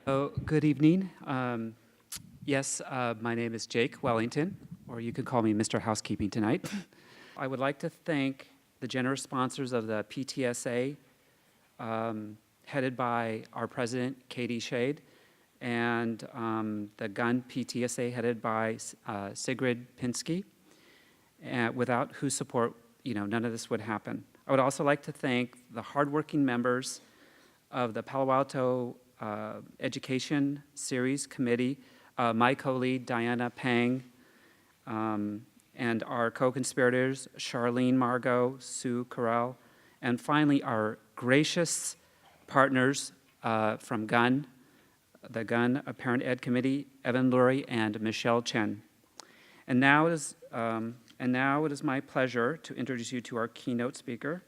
Good evening. Yes, my name is Jake Wellington, or you could call me Mr. Housekeeping tonight. I would like to thank the generous sponsors of the PTSA, headed by our president, Katie Shade, and the Gun PTSA, headed by Sigrid Pinsky, without whose support, none of this would happen. I would also like to thank the hardworking members of the Palo Alto Education Series Committee, my co-lead, Diana Pang, and our co-conspirators, Charlene Margot, Sue Carell, and finally our gracious partners from GUN, the GUN Parent Ed Committee, Evan Lurie and Michelle Chen. And now it is my pleasure to introduce you to our keynote speaker,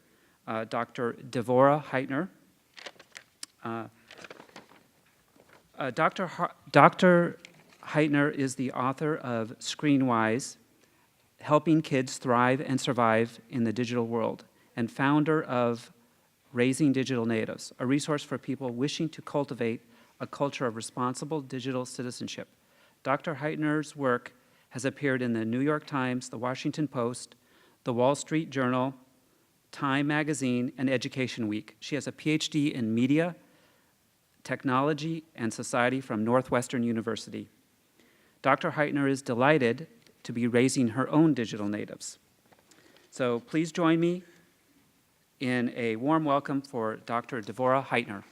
Dr. Devorah Heitner. Dr. Heitner is the author of Screenwise, Helping Kids Thrive and Survive in the Digital World, and founder of Raising Digital Natives, a resource for people wishing to cultivate a culture of responsible digital citizenship. Dr. Heitner's work has appeared in the New York Times, the Washington Post, the Wall Street Journal, Time Magazine, and Education Week. She has a PhD in media, technology, and society from Northwestern University. Dr. Heitner is delighted to be raising her own digital natives. So please join me in a warm welcome for Dr. Devorah Heitner.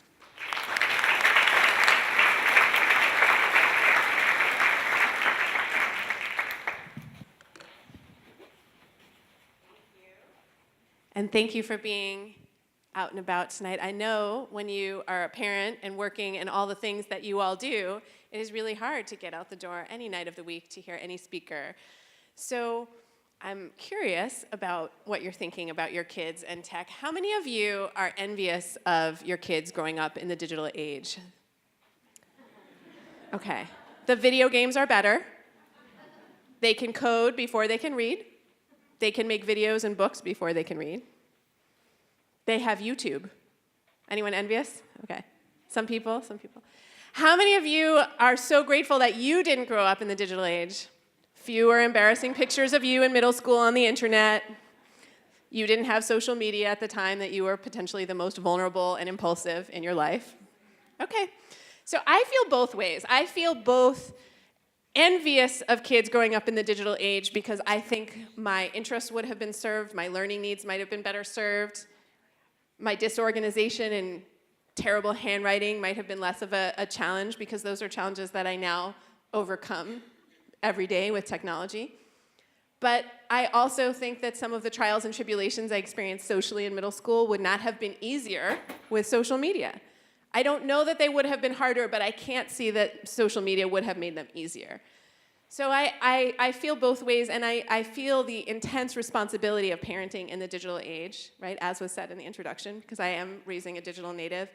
And thank you for being out and about tonight. I know when you are a parent and working and all the things that you all do, it is really hard to get out the door any night of the week to hear any speaker. So I'm curious about what you're thinking about your kids and tech. How many of you are envious of your kids growing up in the digital age? Okay. The video games are better. They can code before they can read. They can make videos and books before they can read. They have YouTube. Anyone envious? Okay. Some people. How many of you are so grateful that you didn't grow up in the digital age? Fewer embarrassing pictures of you in middle school on the internet. You didn't have social media at the time that you were potentially the most vulnerable and impulsive in your life. Okay. So I feel both ways. I feel both envious of kids growing up in the digital age because I think my interests would have been served, my learning needs might have been better served, my disorganization and terrible handwriting might have been less of a challenge because those are challenges that I now overcome every day with technology. But I also think that some of the trials and tribulations I experienced socially in middle school would not have been easier with social media. I don't know that they would have been harder, but I can't see that social media would have made them easier. So I feel both ways, and I feel the intense responsibility of parenting in the digital age, right, as was said in the introduction, because I am raising a digital native.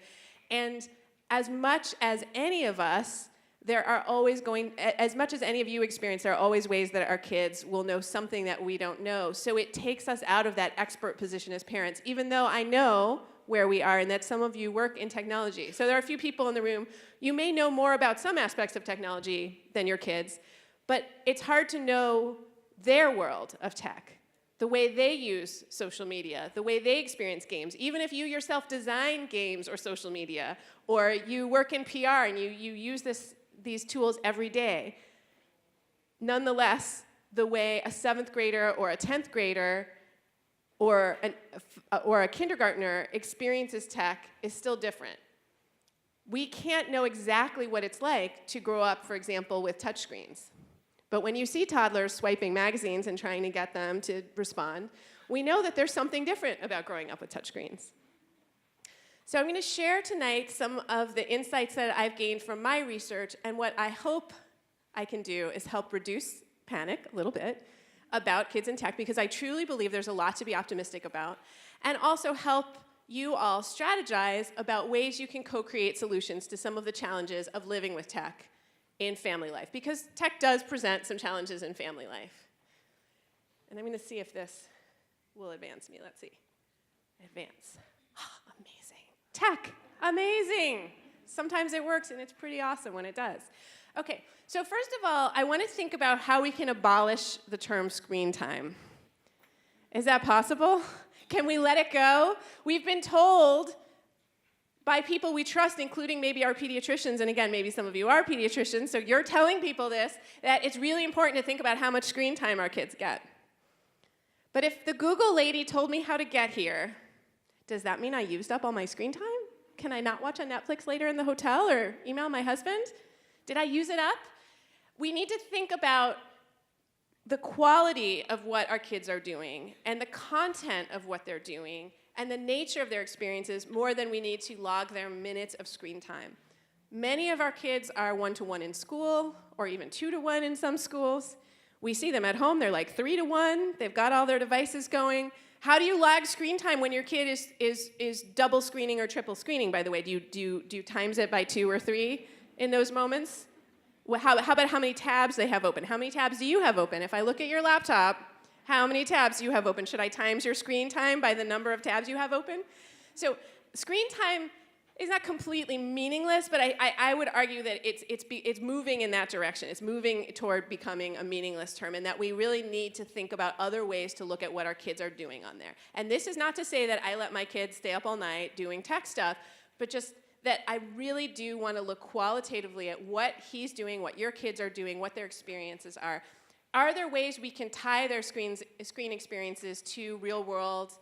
And as much as any of us, as much as any of you experience, there are always ways that our kids will know something that we don't know. So it takes us out of that expert position as parents, even though I know where we are and that some of you work in technology. So there are a few people in the room, you may know more about some aspects of technology than your kids, but it's hard to know their world of tech, the way they use social media, the way they experience games. Even if you yourself design games or social media, or you work in PR and you use these tools every day, nonetheless, the way a 7th grader or a 10th grader or a kindergartner experiences tech is still different. We can't know exactly what it's like to grow up, for example, with touchscreens. But when you see toddlers swiping magazines and trying to get them to respond, we know that there's something different about growing up with touchscreens. So I'm going to share tonight some of the insights that I've gained from my research, and what I hope I can do is help reduce panic a little bit about kids and tech, because I truly believe there's a lot to be optimistic about, and also help you all strategize about ways you can co-create solutions to some of the challenges of living with tech in family life, because tech does present some challenges in family life. And I'm going to see if this will advance me. Let's see. Advance. Oh, amazing. Tech. Amazing. Sometimes it works, and it's pretty awesome when it does. Okay, so first of all, I want to think about how we can abolish the term screen time. Is that possible? Can we let it go? We've been told by people we trust, including maybe our pediatricians, and again, maybe some of you are pediatricians, so you're telling people this, that it's really important to think about how much screen time our kids get. But if the Google lady told me how to get here, does that mean I used up all my screen time? Can I not watch on Netflix later in the hotel or email my husband? Did I use it up? We need to think about the quality of what our kids are doing and the content of what they're doing and the nature of their experiences more than we need to log their minutes of screen time. Many of our kids are 1-to-1 in school, or even 2-to-1 in some schools. We see them at home, they're like 3-to-1, they've got all their devices going. How do you log screen time when your kid is double screening or triple screening, by the way? Do you times it by 2 or 3 in those moments? Well, how about how many tabs they have open? How many tabs do you have open? If I look at your laptop, how many tabs do you have open? Should I times your screen time by the number of tabs you have open? So screen time is not completely meaningless, but I would argue that it's moving in that direction. It's moving toward becoming a meaningless term, and that we really need to think about other ways to look at what our kids are doing on there. And this is not to say that I let my kids stay up all night doing tech stuff, but just that I really do want to look qualitatively at what he's doing, what your kids are doing, what their experiences are. Are there ways we can tie their screen experiences to real-world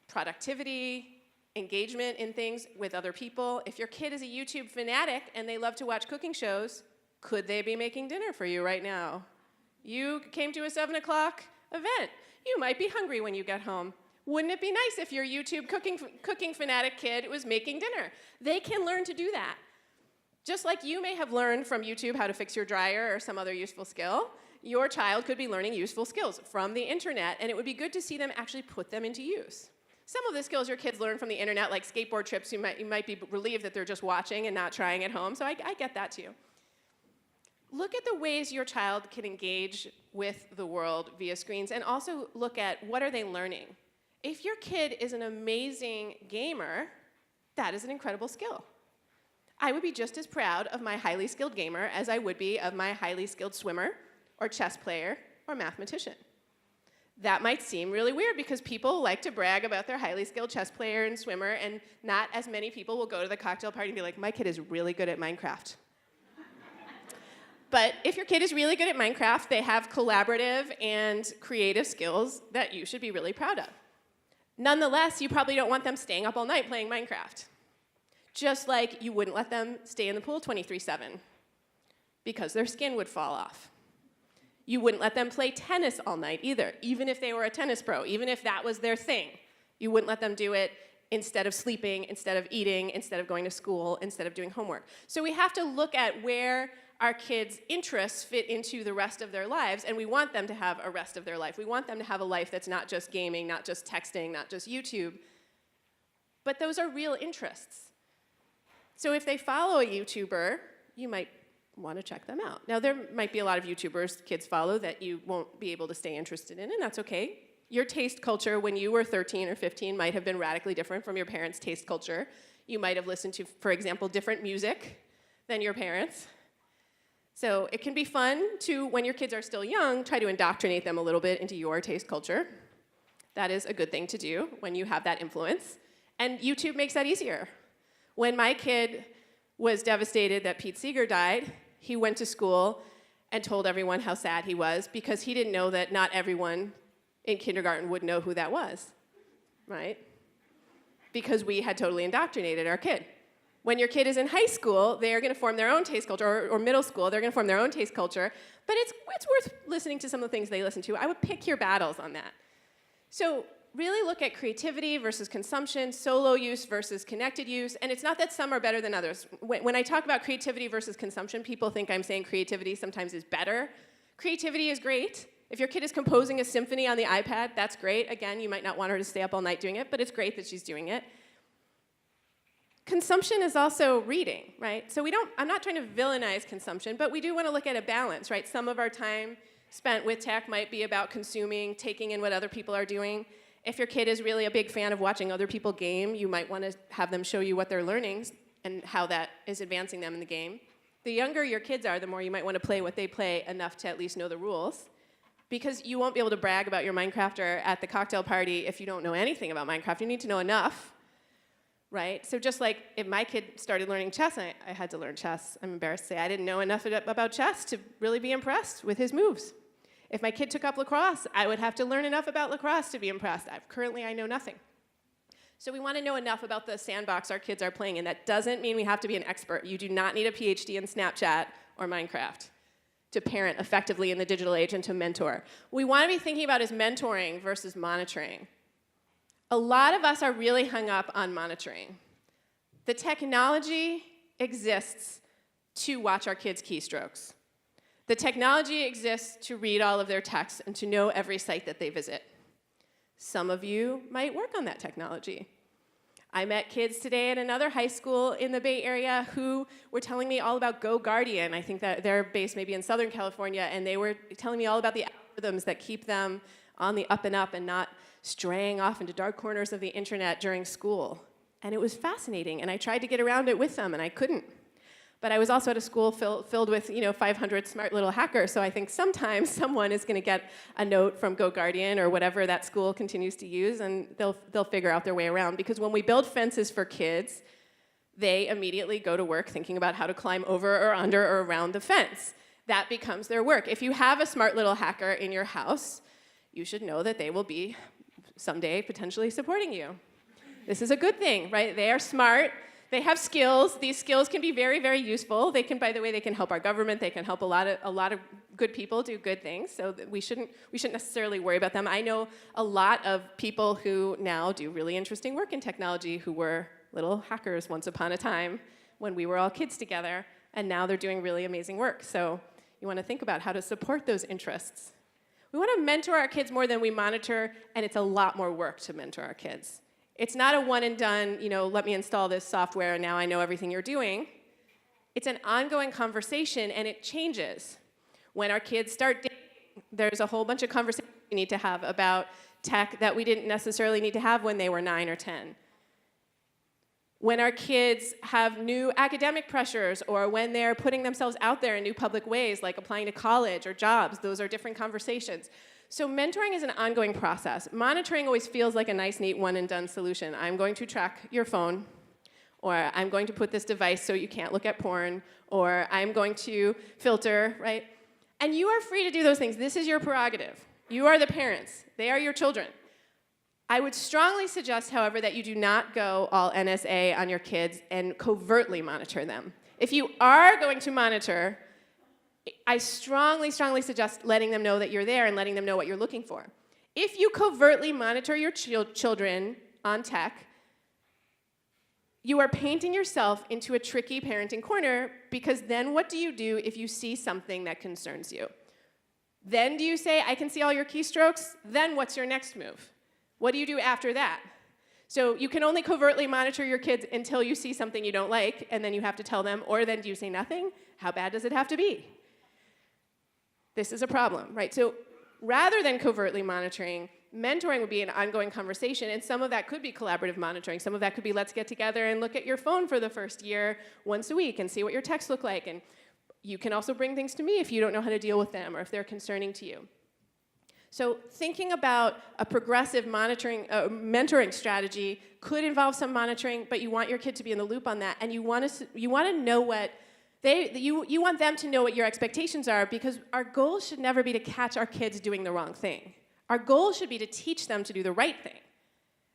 productivity, engagement in things with other people? If your kid is a YouTube fanatic and they love to watch cooking shows, could they be making dinner for you right now? You came to a 7 o'clock event. You might be hungry when you get home. Wouldn't it be nice if your YouTube cooking fanatic kid was making dinner? They can learn to do that. Just like you may have learned from YouTube how to fix your dryer or some other useful skill, your child could be learning useful skills from the internet, and it would be good to see them actually put them into use. Some of the skills your kids learn from the internet, like skateboard trips, you might be relieved that they're just watching and not trying at home, so I get that too. Look at the ways your child can engage with the world via screens, and also look at what are they learning. If your kid is an amazing gamer, that is an incredible skill. I would be just as proud of my highly skilled gamer as I would be of my highly skilled swimmer, or chess player, or mathematician. That might seem really weird because people like to brag about their highly skilled chess player and swimmer, and not as many people will go to the cocktail party and be like, my kid is really good at Minecraft. But if your kid is really good at Minecraft, they have collaborative and creative skills that you should be really proud of. Nonetheless, you probably don't want them staying up all night playing Minecraft. Just like you wouldn't let them stay in the pool 24/7 because their skin would fall off. You wouldn't let them play tennis all night either, even if they were a tennis pro, even if that was their thing. You wouldn't let them do it instead of sleeping, instead of eating, instead of going to school, instead of doing homework. So we have to look at where our kids' interests fit into the rest of their lives, and we want them to have a rest of their life. We want them to have a life that's not just gaming, not just texting, not just YouTube, but those are real interests. So if they follow a YouTuber, you might want to check them out. Now, there might be a lot of YouTubers kids follow that you won't be able to stay interested in, and that's okay. Your taste culture when you were 13 or 15 might have been radically different from your parents' taste culture. You might have listened to, for example, different music than your parents. So it can be fun to, when your kids are still young, try to indoctrinate them a little bit into your taste culture. That is a good thing to do when you have that influence. And YouTube makes that easier. When my kid was devastated that Pete Seeger died, he went to school and told everyone how sad he was because he didn't know that not everyone in kindergarten would know who that was, right? Because we had totally indoctrinated our kid. When your kid is in high school, they are going to form their own taste culture, or middle school, they're going to form their own taste culture, but it's worth listening to some of the things they listen to. I would pick your battles on that. So really look at creativity versus consumption, solo use versus connected use, and it's not that some are better than others. When I talk about creativity versus consumption, people think I'm saying creativity sometimes is better. Creativity is great. If your kid is composing a symphony on the iPad, that's great. Again, you might not want her to stay up all night doing it, but it's great that she's doing it. Consumption is also reading, right? So I'm not trying to villainize consumption, but we do want to look at a balance, right? Some of our time spent with tech might be about consuming, taking in what other people are doing. If your kid is really a big fan of watching other people game, you might want to have them show you what they're learning. and how that is advancing them in the game. The younger your kids are, the more you might want to play what they play enough to at least know the rules. Because you won't be able to brag about your Minecrafter at the cocktail party if you don't know anything about Minecraft. You need to know enough, right? So just like if my kid started learning chess, I had to learn chess. I'm embarrassed to say I didn't know enough about chess to really be impressed with his moves. If my kid took up lacrosse, I would have to learn enough about lacrosse to be impressed. Currently, I know nothing. So we want to know enough about the sandbox our kids are playing in. That doesn't mean we have to be an expert. You do not need a PhD in Snapchat or Minecraft to parent effectively in the digital age and to mentor. What we want to be thinking about is mentoring versus monitoring. A lot of us are really hung up on monitoring. The technology exists to watch our kids' keystrokes. The technology exists to read all of their texts and to know every site that they visit. Some of you might work on that technology. I met kids today at another high school in the Bay Area who were telling me all about Go Guardian. I think that they're based maybe in Southern California, and they were telling me all about the algorithms that keep them on the up and up and not straying off into dark corners of the internet during school. And it was fascinating, and I tried to get around it with them, and I couldn't. But I was also at a school filled with 500 smart little hackers, so I think sometimes someone is going to get a note from Go Guardian or whatever that school continues to use, and they'll figure out their way around. Because when we build fences for kids, they immediately go to work thinking about how to climb over or under or around the fence. That becomes their work. If you have a smart little hacker in your house, you should know that they will be someday potentially supporting you. This is a good thing, right? They are smart. They have skills. These skills can be very, very useful. They can, by the way, they can help our government. They can help a lot of good people do good things. So that we shouldn't necessarily worry about them. I know a lot of people who now do really interesting work in technology who were little hackers once upon a time when we were all kids together, and now they're doing really amazing work. So you want to think about how to support those interests. We want to mentor our kids more than we monitor, and it's a lot more work to mentor our kids. It's not a one and done, let me install this software and now I know everything you're doing. It's an ongoing conversation, and it changes. When our kids start dating, there's a whole bunch of conversations we need to have about tech that we didn't necessarily need to have when they were 9 or 10. When our kids have new academic pressures, or when they're putting themselves out there in new public ways, like applying to college or jobs, those are different conversations. So mentoring is an ongoing process. Monitoring always feels like a nice, neat, one-and-done solution. I'm going to track your phone, or I'm going to put this device so you can't look at porn, or I'm going to filter, right? And you are free to do those things. This is your prerogative. You are the parents. They are your children. I would strongly suggest, however, that you do not go all NSA on your kids and covertly monitor them. If you are going to monitor, I strongly, strongly suggest letting them know that you're there and letting them know what you're looking for. If you covertly monitor your children on tech, you are painting yourself into a tricky parenting corner, because then what do you do if you see something that concerns you? Then do you say, I can see all your keystrokes? Then what's your next move? What do you do after that? So you can only covertly monitor your kids until you see something you don't like, and then you have to tell them, or then do you say nothing? How bad does it have to be? This is a problem, right? So rather than covertly monitoring, mentoring would be an ongoing conversation, and some of that could be collaborative monitoring. Some of that could be, let's get together and look at your phone for the first year once a week and see what your texts look like. And you can also bring things to me if you don't know how to deal with them or if they're concerning to you. So thinking about a progressive mentoring strategy could involve some monitoring, but you want your kid to be in the loop on that, and you want to know what you want them to know what your expectations are, because our goal should never be to catch our kids doing the wrong thing. Our goal should be to teach them to do the right thing.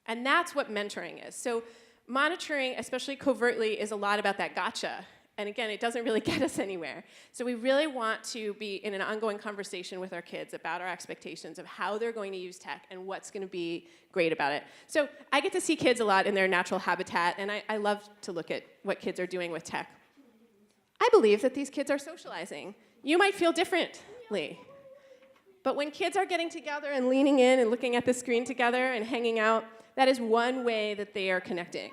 And that's what mentoring is. So monitoring, especially covertly, is a lot about that gotcha. And again, it doesn't really get us anywhere. So we really want to be in an ongoing conversation with our kids about our expectations of how they're going to use tech and what's going to be great about it. So I get to see kids a lot in their natural habitat, and I love to look at what kids are doing with tech. I believe that these kids are socializing. You might feel differently. But when kids are getting together and leaning in and looking at the screen together and hanging out, that is one way that they are connecting.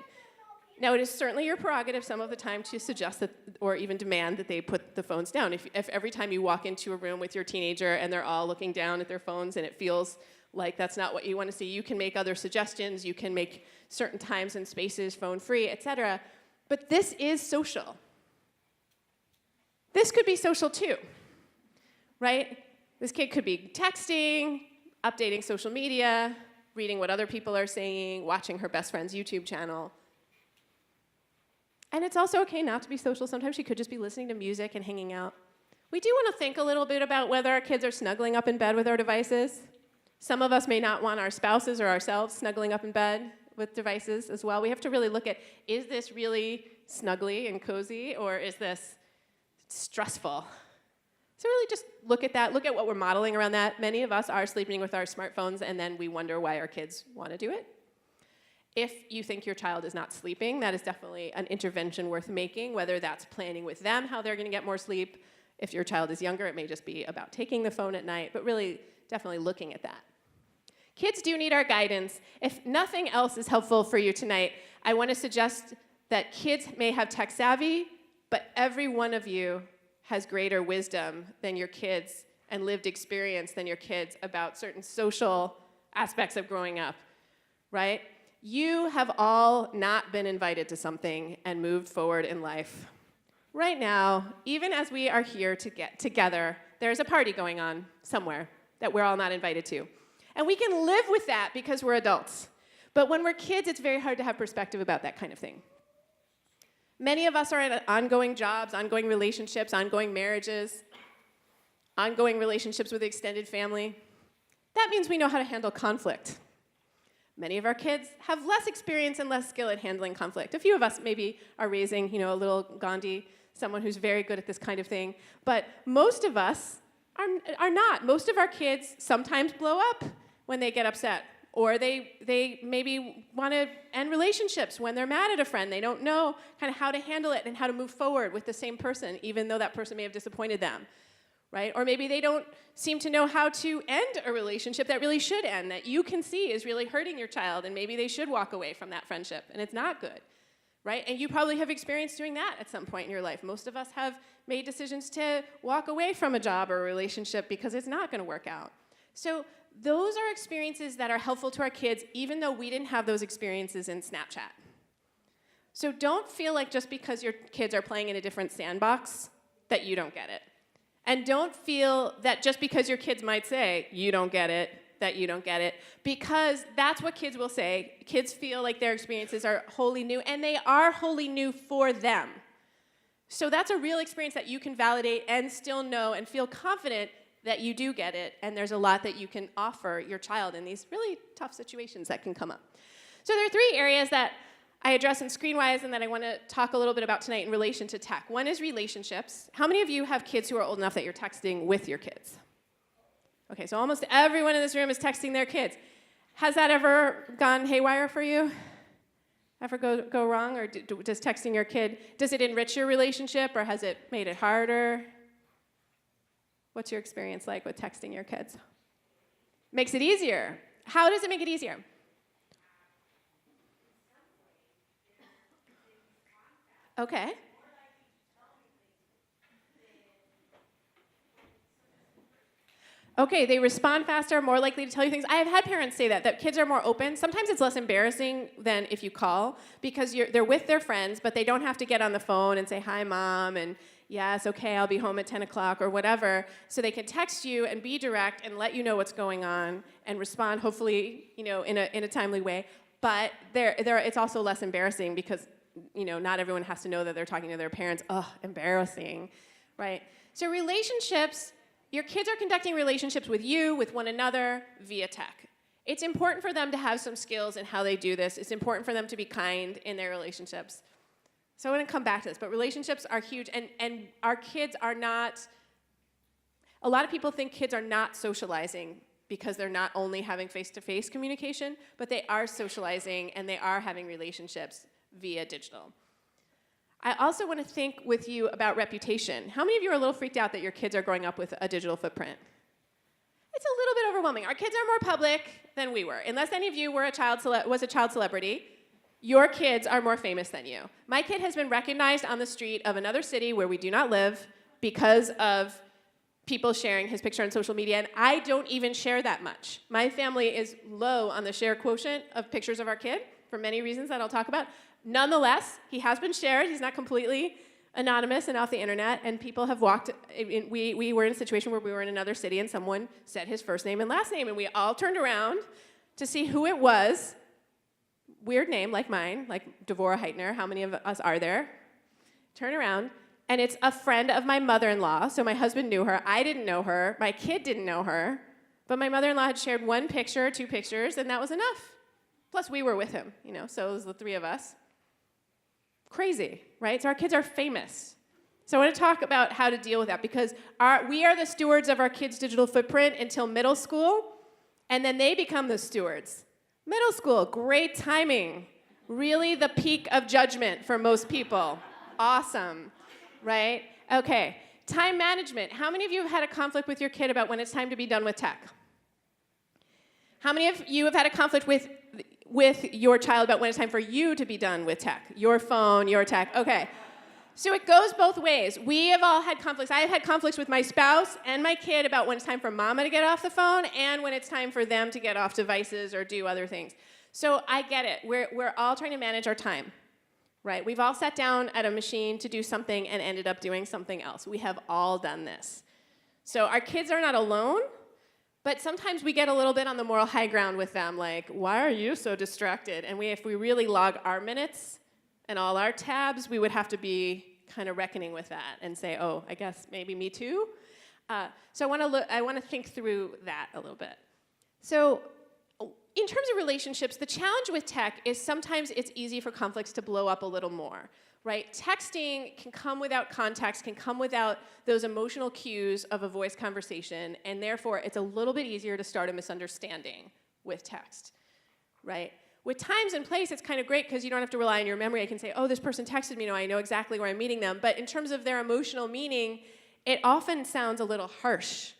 Now, it is certainly your prerogative some of the time to suggest that, or even demand that they put the phones down. If every time you walk into a room with your teenager and they're all looking down at their phones and it feels like that's not what you want to see, you can make other suggestions. You can make certain times and spaces phone-free, etc. But this is social. This could be social too, right? This kid could be texting, updating social media, reading what other people are saying, watching her best friend's YouTube channel. And it's also okay not to be social. Sometimes she could just be listening to music and hanging out. We do want to think a little bit about whether our kids are snuggling up in bed with our devices. Some of us may not want our spouses or ourselves snuggling up in bed with devices as well. We have to really look at, is this really snuggly and cozy, or is this stressful? So really just look at that, look at what we're modeling around that. Many of us are sleeping with our smartphones, and then we wonder why our kids want to do it. If you think your child is not sleeping, that is definitely an intervention worth making, whether that's planning with them how they're going to get more sleep. If your child is younger, it may just be about taking the phone at night, but really definitely looking at that. Kids do need our guidance. If nothing else is helpful for you tonight, I want to suggest that kids may have tech savvy, but every one of you has greater wisdom than your kids and lived experience than your kids about certain social aspects of growing up, right? You have all not been invited to something and moved forward in life. Right now, even as we are here to get together, there's a party going on somewhere that we're all not invited to. And we can live with that because we're adults. But when we're kids, it's very hard to have perspective about that kind of thing. Many of us are in ongoing jobs, ongoing relationships, ongoing marriages, ongoing relationships with extended family. That means we know how to handle conflict. Many of our kids have less experience and less skill at handling conflict. A few of us maybe are raising, a little Gandhi, someone who's very good at this kind of thing. But most of us are not. Most of our kids sometimes blow up when they get upset. Or they maybe want to end relationships when they're mad at a friend. They don't know kind of how to handle it and how to move forward with the same person, even though that person may have disappointed them. Right? Or maybe they don't seem to know how to end a relationship that really should end, that you can see is really hurting your child, and maybe they should walk away from that friendship, and it's not good, right? And you probably have experienced doing that at some point in your life. Most of us have made decisions to walk away from a job or a relationship because it's not going to work out. So those are experiences that are helpful to our kids, even though we didn't have those experiences in Snapchat. So don't feel like just because your kids are playing in a different sandbox that you don't get it. And don't feel that just because your kids might say, you don't get it, that you don't get it, because that's what kids will say. Kids feel like their experiences are wholly new, and they are wholly new for them. So that's a real experience that you can validate and still know and feel confident that you do get it, and there's a lot that you can offer your child in these really tough situations that can come up. So there are 3 areas that I address in Screenwise and that I want to talk a little bit about tonight in relation to tech. One is relationships. How many of you have kids who are old enough that you're texting with your kids? Okay, so almost everyone in this room is texting their kids. Has that ever gone haywire for you? Ever go wrong? Or does texting your kid, does it enrich your relationship, or has it made it harder? What's your experience like with texting your kids? Makes it easier. How does it make it easier? Okay. Okay, they respond faster, more likely to tell you things. I have had parents say that kids are more open. Sometimes it's less embarrassing than if you call, because they're with their friends, but they don't have to get on the phone and say, hi, Mom, and yes, okay, I'll be home at 10 o'clock or whatever. So they can text you and be direct and let you know what's going on and respond, hopefully, in a timely way. But it's also less embarrassing because not everyone has to know that they're talking to their parents. Ugh, embarrassing, right? So relationships, your kids are conducting relationships with you, with one another, via tech. It's important for them to have some skills in how they do this. It's important for them to be kind in their relationships. So I want to come back to this, but relationships are huge, and our kids are not, a lot of people think kids are not socializing because they're not only having face-to-face communication, but they are socializing and they are having relationships via digital. I also want to think with you about reputation. How many of you are a little freaked out that your kids are growing up with a digital footprint? It's a little bit overwhelming. Our kids are more public than we were. Unless any of you was a child celebrity, your kids are more famous than you. My kid has been recognized on the street of another city where we do not live because of people sharing his picture on social media, and I don't even share that much. My family is low on the share quotient of pictures of our kid, for many reasons that I'll talk about. Nonetheless, he has been shared. He's not completely anonymous and off the internet, and people have walked. We were in a situation where we were in another city, and someone said his first name and last name, and we all turned around to see who it was. Weird name, like mine, like Devorah Heitner. How many of us are there? Turn around, and it's a friend of my mother-in-law. So my husband knew her. I didn't know her. My kid didn't know her. But my mother-in-law had shared one picture, 2 pictures, and that was enough. Plus, we were with him, so it was the 3 of us. Crazy, right? So our kids are famous. So I want to talk about how to deal with that, because we are the stewards of our kids' digital footprint until middle school, and then they become the stewards. Middle school, great timing. Really the peak of judgment for most people. Awesome, right? Okay, time management. How many of you have had a conflict with your kid about when it's time to be done with tech? How many of you have had a conflict with your child about when it's time for you to be done with tech? Your phone, your tech, okay. So it goes both ways. We have all had conflicts. I have had conflicts with my spouse and my kid about when it's time for mama to get off the phone and when it's time for them to get off devices or do other things. So I get it. We're all trying to manage our time, right? We've all sat down at a machine to do something and ended up doing something else. We have all done this. So our kids are not alone, but sometimes we get a little bit on the moral high ground with them, like, why are you so distracted? And if we really log our minutes and all our tabs, we would have to be kind of reckoning with that and say, oh, I guess maybe me too. So I want to think through that a little bit. So in terms of relationships, the challenge with tech is sometimes it's easy for conflicts to blow up a little more, right? Texting can come without context, can come without those emotional cues of a voice conversation, and therefore it's a little bit easier to start a misunderstanding with text, right? With times and place, it's kind of great because you don't have to rely on your memory. I can say, oh, this person texted me, I know exactly where I'm meeting them. But in terms of their emotional meaning, it often sounds a little harsh,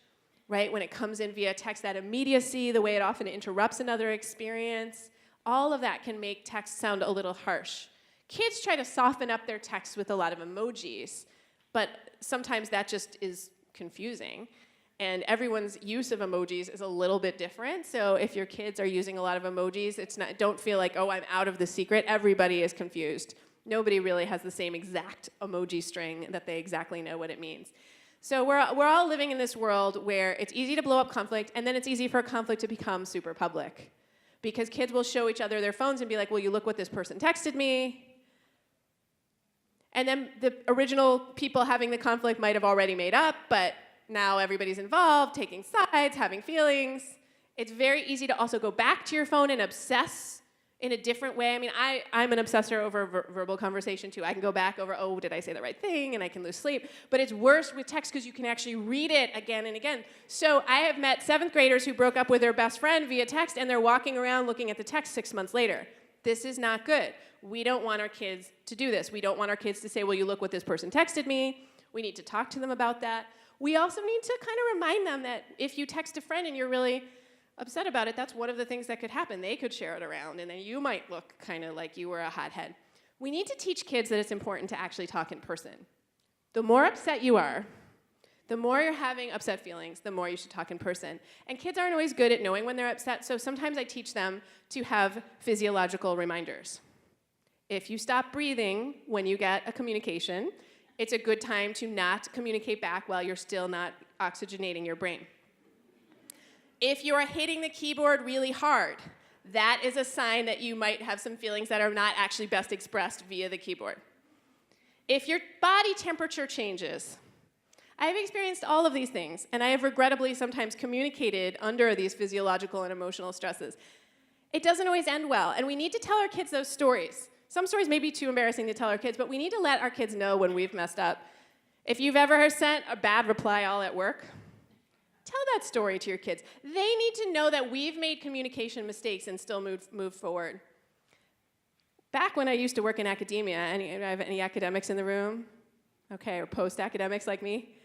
right? When it comes in via text, that immediacy, the way it often interrupts another experience, all of that can make text sound a little harsh. Kids try to soften up their text with a lot of emojis, but sometimes that just is confusing. And everyone's use of emojis is a little bit different. So if your kids are using a lot of emojis, don't feel like, oh, I'm out of the secret. Everybody is confused. Nobody really has the same exact emoji string that they exactly know what it means. So we're all living in this world where it's easy to blow up conflict, and then it's easy for a conflict to become super public. Because kids will show each other their phones and be like, well, you look what this person texted me. And then the original people having the conflict might have already made up, but now everybody's involved, taking sides, having feelings. It's very easy to also go back to your phone and obsess in a different way. I mean, I'm an obsessor over verbal conversation too. I can go back over, oh, did I say the right thing? And I can lose sleep. But it's worse with text because you can actually read it again and again. So I have met 7th graders who broke up with their best friend via text, and they're walking around looking at the text 6 months later. This is not good. We don't want our kids to do this. We don't want our kids to say, well, you look what this person texted me. We need to talk to them about that. We also need to kind of remind them that if you text a friend and you're really upset about it, that's one of the things that could happen. They could share it around, and then you might look kind of like you were a hothead. We need to teach kids that it's important to actually talk in person. The more upset you are, the more you're having upset feelings, the more you should talk in person. And kids aren't always good at knowing when they're upset, so sometimes I teach them to have physiological reminders. If you stop breathing when you get a communication, it's a good time to not communicate back while you're still not oxygenating your brain. If you are hitting the keyboard really hard, that is a sign that you might have some feelings that are not actually best expressed via the keyboard. If your body temperature changes, I have experienced all of these things, and I have regrettably sometimes communicated under these physiological and emotional stresses. It doesn't always end well, and we need to tell our kids those stories. Some stories may be too embarrassing to tell our kids, but we need to let our kids know when we've messed up. If you've ever sent a bad reply all at work, tell that story to your kids. They need to know that we've made communication mistakes and still move forward. Back when I used to work in academia, I have any academics in the room? Okay, or post-academics like me?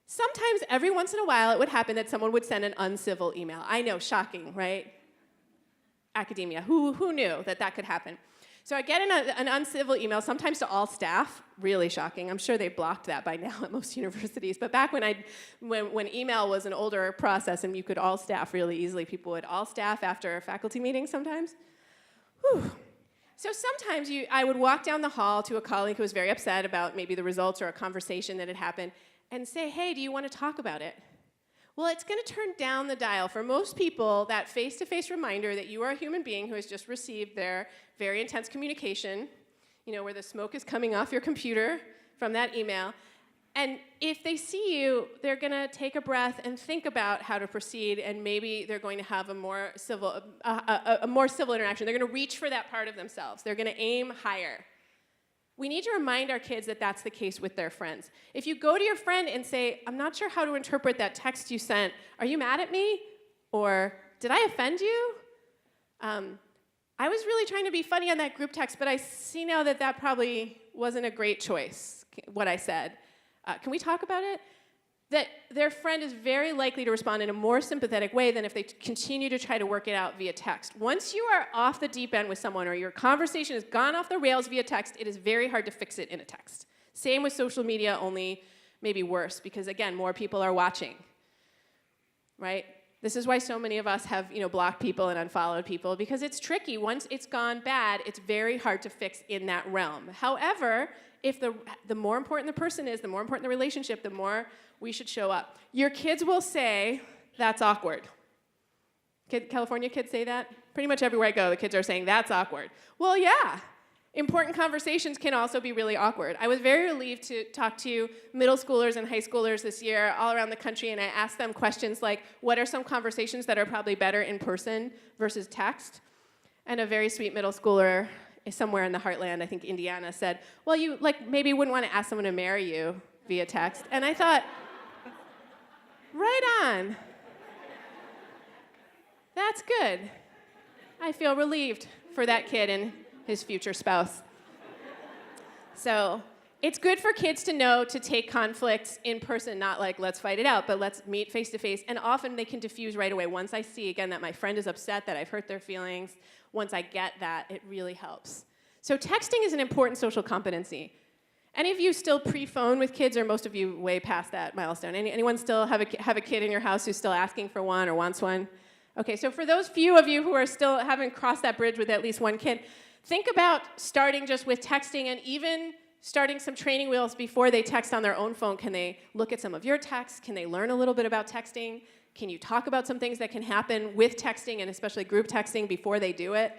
Sometimes, every once in a while, it would happen that someone would send an uncivil email. I know, shocking, right? Academia, who knew that that could happen? So I get an uncivil email, sometimes to all staff, really shocking. I'm sure they blocked that by now at most universities. But back when email was an older process and you could all staff really easily, people would all staff after a faculty meeting sometimes. Whew. So sometimes I would walk down the hall to a colleague who was very upset about maybe the results or a conversation that had happened and say, hey, do you want to talk about it? Well, it's going to turn down the dial. For most people, that face-to-face reminder that you are a human being who has just received their very intense communication, where the smoke is coming off your computer from that email. And if they see you, they're going to take a breath and think about how to proceed, and maybe they're going to have a more civil interaction. They're going to reach for that part of themselves. They're going to aim higher. We need to remind our kids that that's the case with their friends. If you go to your friend and say, I'm not sure how to interpret that text you sent, are you mad at me? Or did I offend you? I was really trying to be funny on that group text, but I see now that that probably wasn't a great choice, what I said. Can we talk about it? That their friend is very likely to respond in a more sympathetic way than if they continue to try to work it out via text. Once you are off the deep end with someone or your conversation has gone off the rails via text, it is very hard to fix it in a text. Same with social media, only maybe worse, because again, more people are watching, right? This is why so many of us have, blocked people and unfollowed people, because it's tricky. Once it's gone bad, it's very hard to fix in that realm. However, if the more important the person is, the more important the relationship, the more we should show up. Your kids will say, that's awkward. California kids say that? Pretty much everywhere I go, the kids are saying, that's awkward. Well, yeah. Important conversations can also be really awkward. I was very relieved to talk to middle schoolers and high schoolers this year all around the country, and I asked them questions like, what are some conversations that are probably better in person versus text? And a very sweet middle schooler somewhere in the heartland, I think Indiana, said, well, you maybe wouldn't want to ask someone to marry you via text. And I thought, right on. That's good. I feel relieved for that kid and his future spouse. So it's good for kids to know to take conflicts in person, not like, let's fight it out, but let's meet face to face. And often they can diffuse right away. Once I see, again, that my friend is upset, that I've hurt their feelings, once I get that, it really helps. So texting is an important social competency. Any of you still pre-phone with kids, or most of you way past that milestone? Anyone still have a kid in your house who's still asking for one or wants one? Okay, so for those few of you who are still haven't crossed that bridge with at least one kid, think about starting just with texting and even starting some training wheels before they text on their own phone. Can they look at some of your texts? Can they learn a little bit about texting? Can you talk about some things that can happen with texting, and especially group texting, before they do it?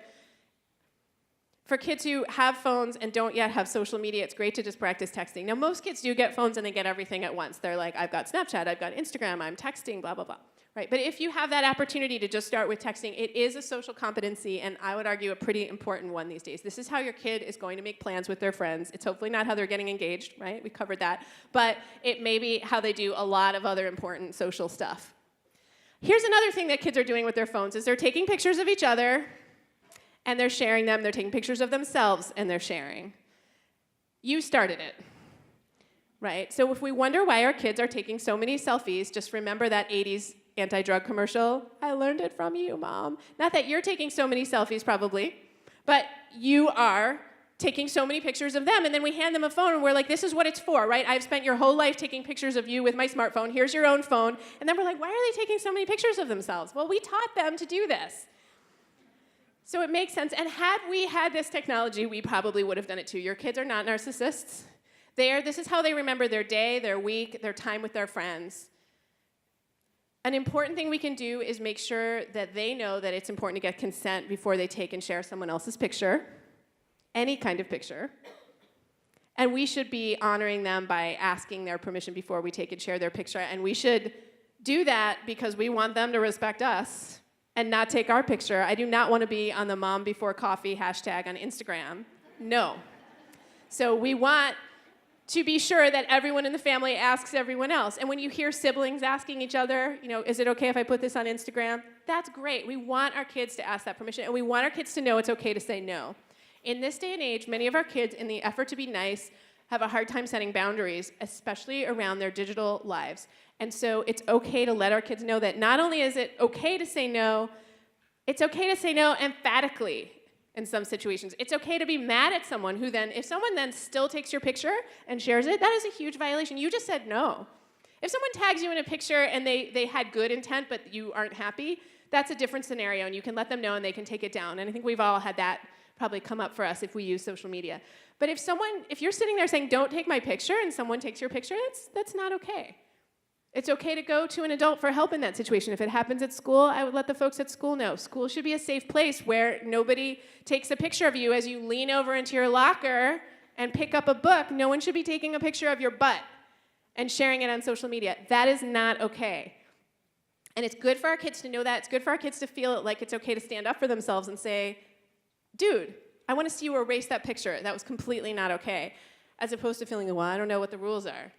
For kids who have phones and don't yet have social media, it's great to just practice texting. Now, most kids do get phones and they get everything at once. They're like, I've got Snapchat, I've got Instagram, I'm texting, blah, blah, blah. Right? But if you have that opportunity to just start with texting, it is a social competency, and I would argue a pretty important one these days. This is how your kid is going to make plans with their friends. It's hopefully not how they're getting engaged, right? We covered that. But it may be how they do a lot of other important social stuff. Here's another thing that kids are doing with their phones, is they're taking pictures of each other, and they're sharing them. They're taking pictures of themselves, and they're sharing. You started it, right? So if we wonder why our kids are taking so many selfies, just remember that 80s anti-drug commercial. I learned it from you, Mom. Not that you're taking so many selfies, probably, but you are taking so many pictures of them, and then we hand them a phone, and we're like, this is what it's for, right? I've spent your whole life taking pictures of you with my smartphone. Here's your own phone. And then we're like, why are they taking so many pictures of themselves? Well, we taught them to do this. So it makes sense. And had we had this technology, we probably would have done it too. Your kids are not narcissists. This is how they remember their day, their week, their time with their friends. An important thing we can do is make sure that they know that it's important to get consent before they take and share someone else's picture, any kind of picture. And we should be honoring them by asking their permission before we take and share their picture. And we should do that because we want them to respect us and not take our picture. I do not want to be on the mom before coffee hashtag on Instagram. No. So we want to be sure that everyone in the family asks everyone else. And when you hear siblings asking each other, is it okay if I put this on Instagram? That's great. We want our kids to ask that permission, and we want our kids to know it's okay to say no. In this day and age, many of our kids, in the effort to be nice, have a hard time setting boundaries, especially around their digital lives. And so it's okay to let our kids know that not only is it okay to say no, it's okay to say no emphatically. In some situations, it's okay to be mad at someone who then, if someone then still takes your picture and shares it, that is a huge violation. You just said no. If someone tags you in a picture and they had good intent, but you aren't happy, that's a different scenario, and you can let them know and they can take it down. And I think we've all had that probably come up for us if we use social media. But if you're sitting there saying, don't take my picture, and someone takes your picture, that's not okay. It's okay to go to an adult for help in that situation. If it happens at school, I would let the folks at school know. School should be a safe place where nobody takes a picture of you as you lean over into your locker and pick up a book. No one should be taking a picture of your butt and sharing it on social media. That is not okay. And it's good for our kids to know that. It's good for our kids to feel like it's okay to stand up for themselves and say, dude, I want to see you erase that picture. That was completely not okay. As opposed to feeling, well, I don't know what the rules are.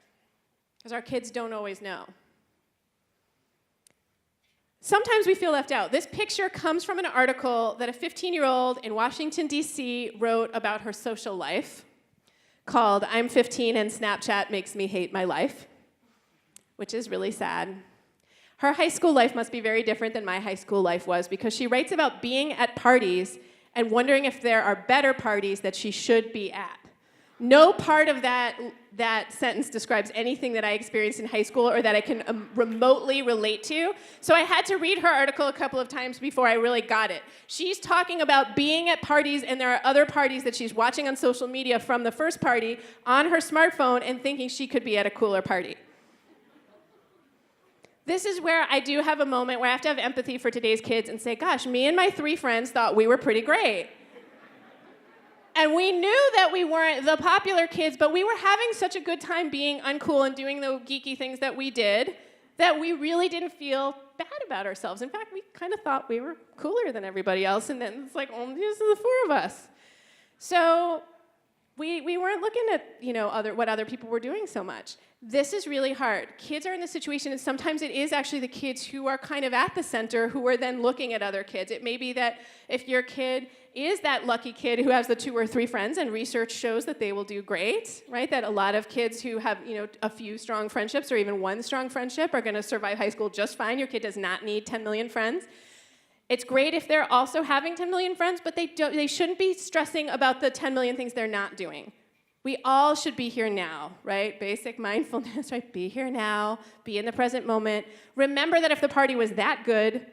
Because our kids don't always know. Sometimes we feel left out. This picture comes from an article that a 15-year-old in Washington, D.C. wrote about her social life called I'm 15 and Snapchat Makes Me Hate My Life, which is really sad. Her high school life must be very different than my high school life was because she writes about being at parties and wondering if there are better parties that she should be at. No part of that sentence describes anything that I experienced in high school or that I can remotely relate to. So I had to read her article a couple of times before I really got it. She's talking about being at parties, and there are other parties that she's watching on social media from the first party on her smartphone and thinking she could be at a cooler party. This is where I do have a moment where I have to have empathy for today's kids and say, gosh, me and my 3 friends thought we were pretty great. And we knew that we weren't the popular kids, but we were having such a good time being uncool and doing the geeky things that we did that we really didn't feel bad about ourselves. In fact, we kind of thought we were cooler than everybody else, and then it's like, oh, these are the 4 of us. So we weren't looking at what other people were doing so much. This is really hard. Kids are in this situation, and sometimes it is actually the kids who are kind of at the center who are then looking at other kids. It may be that if your kid is that lucky kid who has the 2 or 3 friends, and research shows that they will do great, right? That a lot of kids who have, a few strong friendships or even 1 strong friendship are going to survive high school just fine. Your kid does not need 10 million friends. It's great if they're also having 10 million friends, but they shouldn't be stressing about the 10 million things they're not doing. We all should be here now, right? Basic mindfulness, right? Be here now, be in the present moment. Remember that if the party was that good,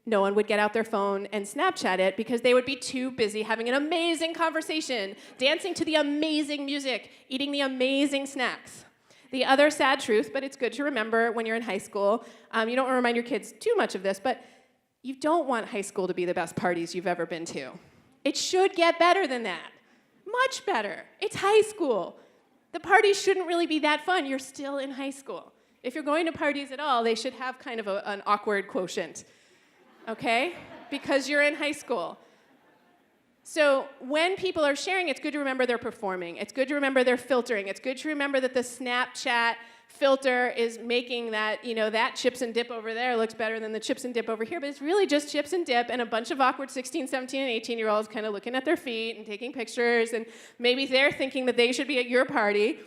no one would get out their phone and Snapchat it because they would be too busy having an amazing conversation, dancing to the amazing music, eating the amazing snacks. The other sad truth, but it's good to remember when you're in high school, you don't want to remind your kids too much of this, but you don't want high school to be the best parties you've ever been to. It should get better than that. Much better. It's high school. The parties shouldn't really be that fun. You're still in high school. If you're going to parties at all, they should have kind of an awkward quotient, okay? Because you're in high school. So when people are sharing, it's good to remember they're performing. It's good to remember they're filtering. It's good to remember that the Snapchat filter is making that, that chips and dip over there looks better than the chips and dip over here, but it's really just chips and dip and a bunch of awkward 16, 17, and 18-year-olds kind of looking at their feet and taking pictures, and maybe they're thinking that they should be at your party,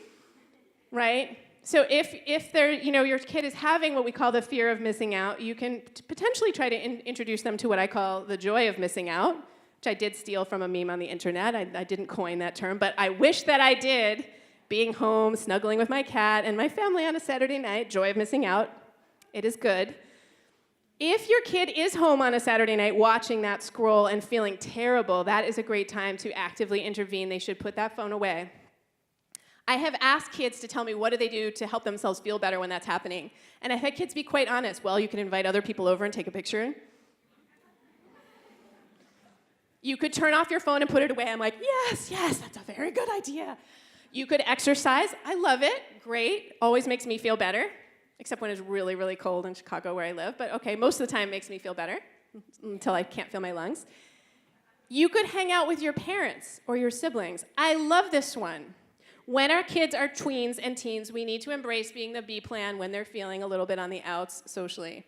right? So if they're, your kid is having what we call the fear of missing out, you can potentially try to introduce them to what I call the joy of missing out, which I did steal from a meme on the internet. I didn't coin that term, but I wish that I did. Being home, snuggling with my cat and my family on a Saturday night, joy of missing out. It is good. If your kid is home on a Saturday night watching that scroll and feeling terrible, that is a great time to actively intervene. They should put that phone away. I have asked kids to tell me what do they do to help themselves feel better when that's happening. And I've had kids be quite honest. Well, you can invite other people over and take a picture. You could turn off your phone and put it away. I'm like, yes, that's a very good idea. You could exercise. I love it. Great. Always makes me feel better, except when it's really, really cold in Chicago where I live. But okay, most of the time it makes me feel better until I can't feel my lungs. You could hang out with your parents or your siblings. I love this one. When our kids are tweens and teens, we need to embrace being the B plan when they're feeling a little bit on the outs socially.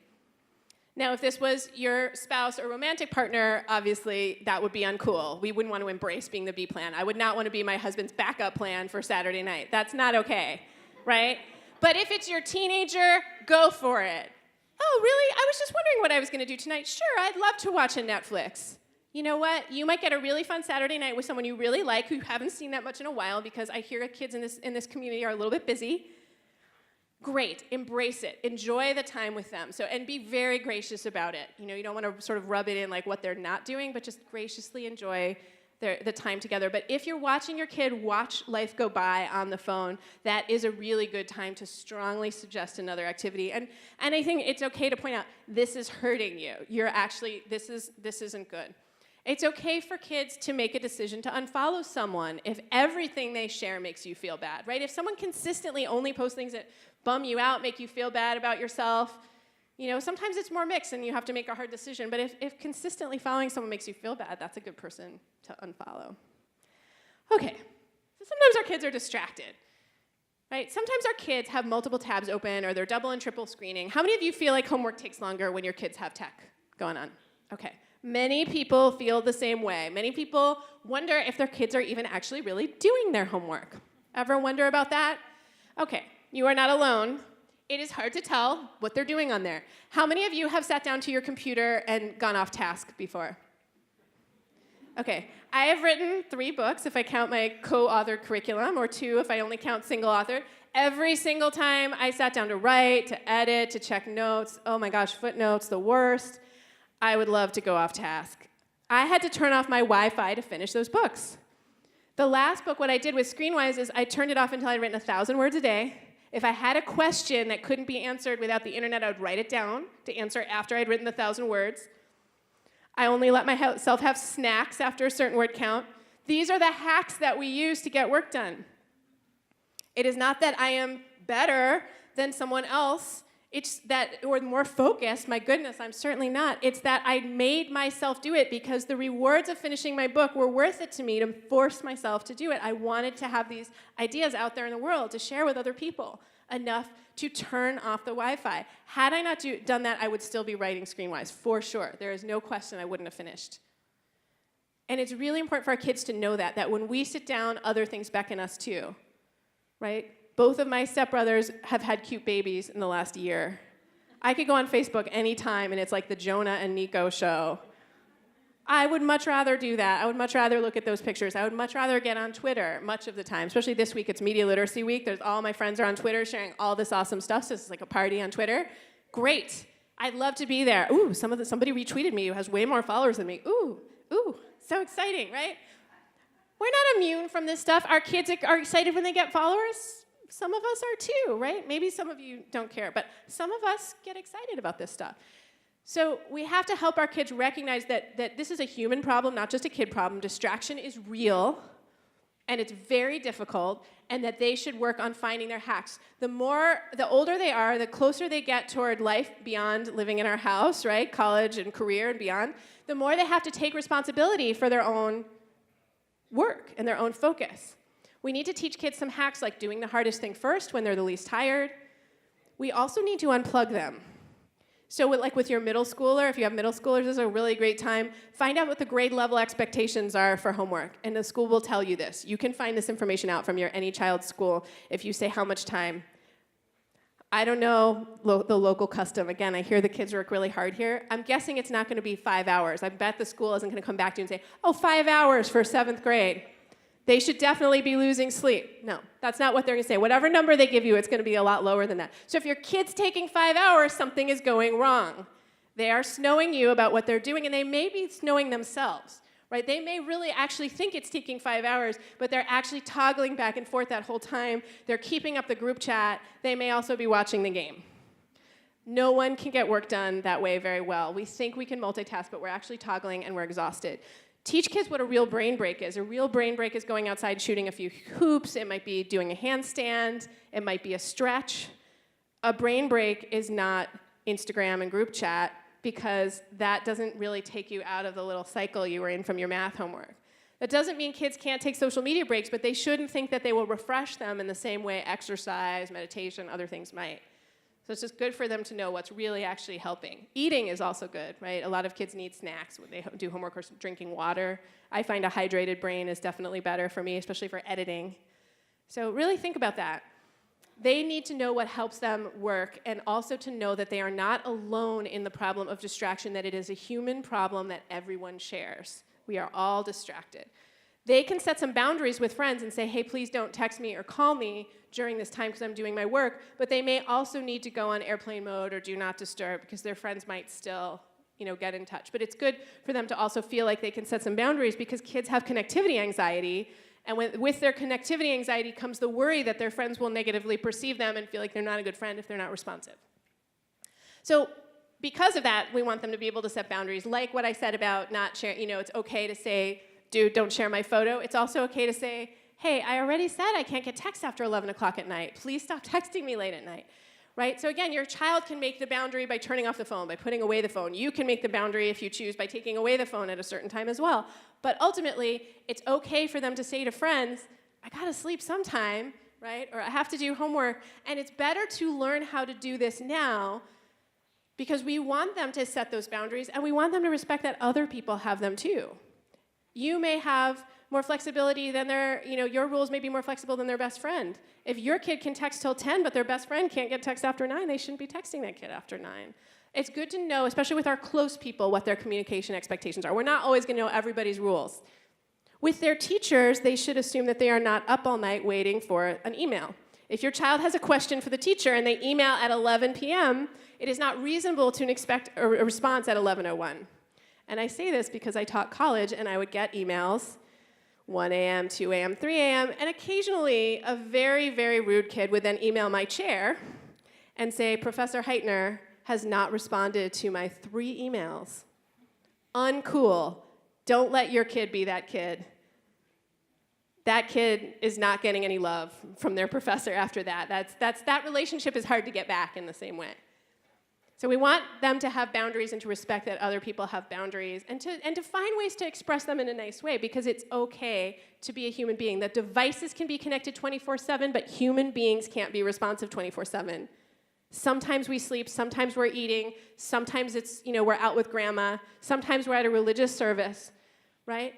Now, if this was your spouse or romantic partner, obviously that would be uncool. We wouldn't want to embrace being the B plan. I would not want to be my husband's backup plan for Saturday night. That's not okay, right? But if it's your teenager, go for it. Oh, really? I was just wondering what I was going to do tonight. Sure, I'd love to watch a Netflix. You know what? You might get a really fun Saturday night with someone you really like who you haven't seen that much in a while because I hear kids in this community are a little bit busy. Great, embrace it, enjoy the time with them. And be very gracious about it. You don't want to sort of rub it in like what they're not doing, but just graciously enjoy the time together. But if you're watching your kid watch life go by on the phone, that is a really good time to strongly suggest another activity. And I think it's okay to point out, this is hurting you. This isn't good. It's okay for kids to make a decision to unfollow someone if everything they share makes you feel bad, right? If someone consistently only posts things that bum you out, make you feel bad about yourself, sometimes it's more mixed and you have to make a hard decision. But if consistently following someone makes you feel bad, that's a good person to unfollow. Okay, so sometimes our kids are distracted, right? Sometimes our kids have multiple tabs open or they're double and triple screening. How many of you feel like homework takes longer when your kids have tech going on? Okay. Many people feel the same way. Many people wonder if their kids are even actually really doing their homework. Ever wonder about that? Okay, you are not alone. It is hard to tell what they're doing on there. How many of you have sat down to your computer and gone off task before? Okay, I have written 3 books if I count my co-authored curriculum, or 2 if I only count single author. Every single time I sat down to write, to edit, to check notes, oh my gosh, footnotes, the worst. I would love to go off task. I had to turn off my Wi-Fi to finish those books. The last book, what I did with ScreenWise is I turned it off until I'd written 1,000 words a day. If I had a question that couldn't be answered without the internet, I would write it down to answer after I'd written 1,000 words. I only let myself have snacks after a certain word count. These are the hacks that we use to get work done. It is not that I am better than someone else. It's that, or more focused, my goodness, I'm certainly not. It's that I made myself do it because the rewards of finishing my book were worth it to me to force myself to do it. I wanted to have these ideas out there in the world to share with other people, enough to turn off the Wi-Fi. Had I not done that, I would still be writing ScreenWise, for sure. There is no question I wouldn't have finished. And it's really important for our kids to know that when we sit down, other things beckon us too, right? Both of my stepbrothers have had cute babies in the last year. I could go on Facebook anytime, and it's like the Jonah and Nico show. I would much rather do that. I would much rather look at those pictures. I would much rather get on Twitter much of the time, especially this week. It's Media Literacy Week. All my friends are on Twitter sharing all this awesome stuff, so it's like a party on Twitter. Great. I'd love to be there. Ooh, somebody retweeted me who has way more followers than me. Ooh, so exciting, right? We're not immune from this stuff. Our kids are excited when they get followers. Some of us are too, right? Maybe some of you don't care, but some of us get excited about this stuff. So we have to help our kids recognize that this is a human problem, not just a kid problem. Distraction is real, and it's very difficult, and that they should work on finding their hacks. The older they are, the closer they get toward life beyond living in our house, right? College and career and beyond, the more they have to take responsibility for their own work and their own focus. We need to teach kids some hacks like doing the hardest thing first when they're the least tired. We also need to unplug them. So like with your middle schooler, if you have middle schoolers, this is a really great time. Find out what the grade level expectations are for homework, and the school will tell you this. You can find this information out from any child's school if you say how much time. I don't know the local custom. Again, I hear the kids work really hard here. I'm guessing it's not going to be 5 hours. I bet the school isn't going to come back to you and say, oh, 5 hours for 7th grade. They should definitely be losing sleep. No, that's not what they're going to say. Whatever number they give you, it's going to be a lot lower than that. So if your kid's taking 5 hours, something is going wrong. They are snowing you about what they're doing, and they may be snowing themselves, right? They may really actually think it's taking 5 hours, but they're actually toggling back and forth that whole time. They're keeping up the group chat. They may also be watching the game. No one can get work done that way very well. We think we can multitask, but we're actually toggling, and we're exhausted. Teach kids what a real brain break is. A real brain break is going outside shooting a few hoops. It might be doing a handstand. It might be a stretch. A brain break is not Instagram and group chat, because that doesn't really take you out of the little cycle you were in from your math homework. That doesn't mean kids can't take social media breaks, but they shouldn't think that they will refresh them in the same way exercise, meditation, other things might. So it's just good for them to know what's really actually helping. Eating is also good, right? A lot of kids need snacks when they do homework or drinking water. I find a hydrated brain is definitely better for me, especially for editing. So really think about that. They need to know what helps them work, and also to know that they are not alone in the problem of distraction, that it is a human problem that everyone shares. We are all distracted. They can set some boundaries with friends and say, hey, please don't text me or call me during this time because I'm doing my work, but they may also need to go on airplane mode or do not disturb because their friends might still get in touch. But it's good for them to also feel like they can set some boundaries because kids have connectivity anxiety. And with their connectivity anxiety comes the worry that their friends will negatively perceive them and feel like they're not a good friend if they're not responsive. So because of that, we want them to be able to set boundaries, like what I said about not sharing. It's okay to say, dude, don't share my photo. It's also okay to say, hey, I already said I can't get text after 11 o'clock at night. Please stop texting me late at night. Right? So again, your child can make the boundary by turning off the phone, by putting away the phone. You can make the boundary, if you choose, by taking away the phone at a certain time as well. But ultimately, it's okay for them to say to friends, I gotta sleep sometime, right? Or I have to do homework. And it's better to learn how to do this now because we want them to set those boundaries and we want them to respect that other people have them too. You may have more flexibility than your rules may be more flexible than their best friend. If your kid can text till 10, but their best friend can't get text after 9, they shouldn't be texting that kid after 9. It's good to know, especially with our close people, what their communication expectations are. We're not always gonna know everybody's rules. With their teachers, they should assume that they are not up all night waiting for an email. If your child has a question for the teacher and they email at 11 p.m., it is not reasonable to expect a response at 11:01. And I say this because I taught college and I would get emails 1 a.m., 2 a.m., 3 a.m., and occasionally a very, very rude kid would then email my chair and say, Professor Heitner has not responded to my 3 emails. Uncool. Don't let your kid be that kid. That kid is not getting any love from their professor after that. That relationship is hard to get back in the same way. So we want them to have boundaries and to respect that other people have boundaries and to find ways to express them in a nice way because it's okay to be a human being. That devices can be connected 24/7, but human beings can't be responsive 24/7. Sometimes we sleep, sometimes we're eating, sometimes it's, we're out with grandma, sometimes we're at a religious service, right?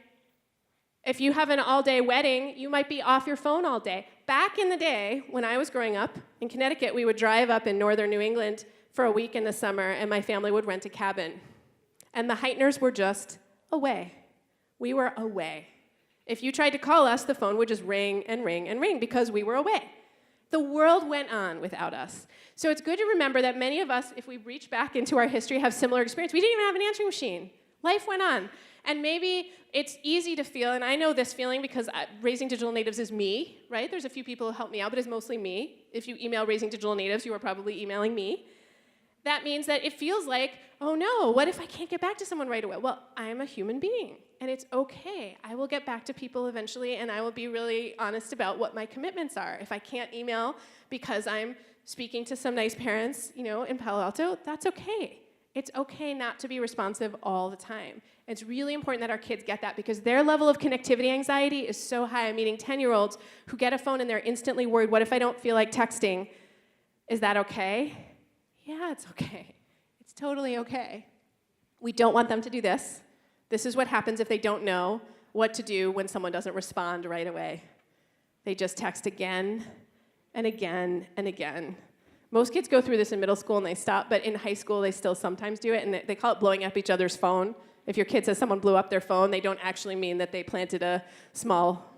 If you have an all-day wedding, you might be off your phone all day. Back in the day, when I was growing up in Connecticut, we would drive up in northern New England for a week in the summer, and my family would rent a cabin. And the Heitners were just away. We were away. If you tried to call us, the phone would just ring and ring and ring because we were away. The world went on without us. So it's good to remember that many of us, if we reach back into our history, have similar experience. We didn't even have an answering machine. Life went on. And maybe it's easy to feel, and I know this feeling because Raising Digital Natives is me, right? There's a few people who help me out, but it's mostly me. If you email Raising Digital Natives, you are probably emailing me. That means that it feels like, oh no, what if I can't get back to someone right away? Well, I'm a human being, and it's okay. I will get back to people eventually, and I will be really honest about what my commitments are. If I can't email because I'm speaking to some nice parents, in Palo Alto, that's okay. It's okay not to be responsive all the time. It's really important that our kids get that because their level of connectivity anxiety is so high. I'm meeting 10-year-olds who get a phone and they're instantly worried, what if I don't feel like texting? Is that okay? Yeah, it's okay. It's totally okay. We don't want them to do this. This is what happens if they don't know what to do when someone doesn't respond right away. They just text again and again and again. Most kids go through this in middle school and they stop, but in high school they still sometimes do it, and they call it blowing up each other's phone. If your kid says someone blew up their phone, they don't actually mean that they planted a small,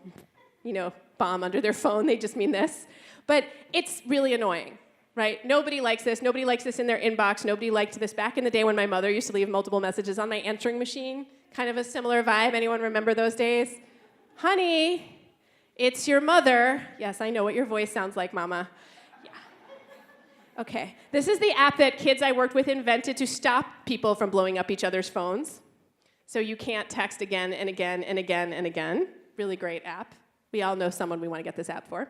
bomb under their phone. They just mean this. But it's really annoying. Right? Nobody likes this. Nobody likes this in their inbox. Nobody liked this back in the day when my mother used to leave multiple messages on my answering machine. Kind of a similar vibe. Anyone remember those days? Honey, it's your mother. Yes, I know what your voice sounds like, Mama. Yeah. Okay. This is the app that kids I worked with invented to stop people from blowing up each other's phones. So you can't text again and again and again and again. Really great app. We all know someone we want to get this app for.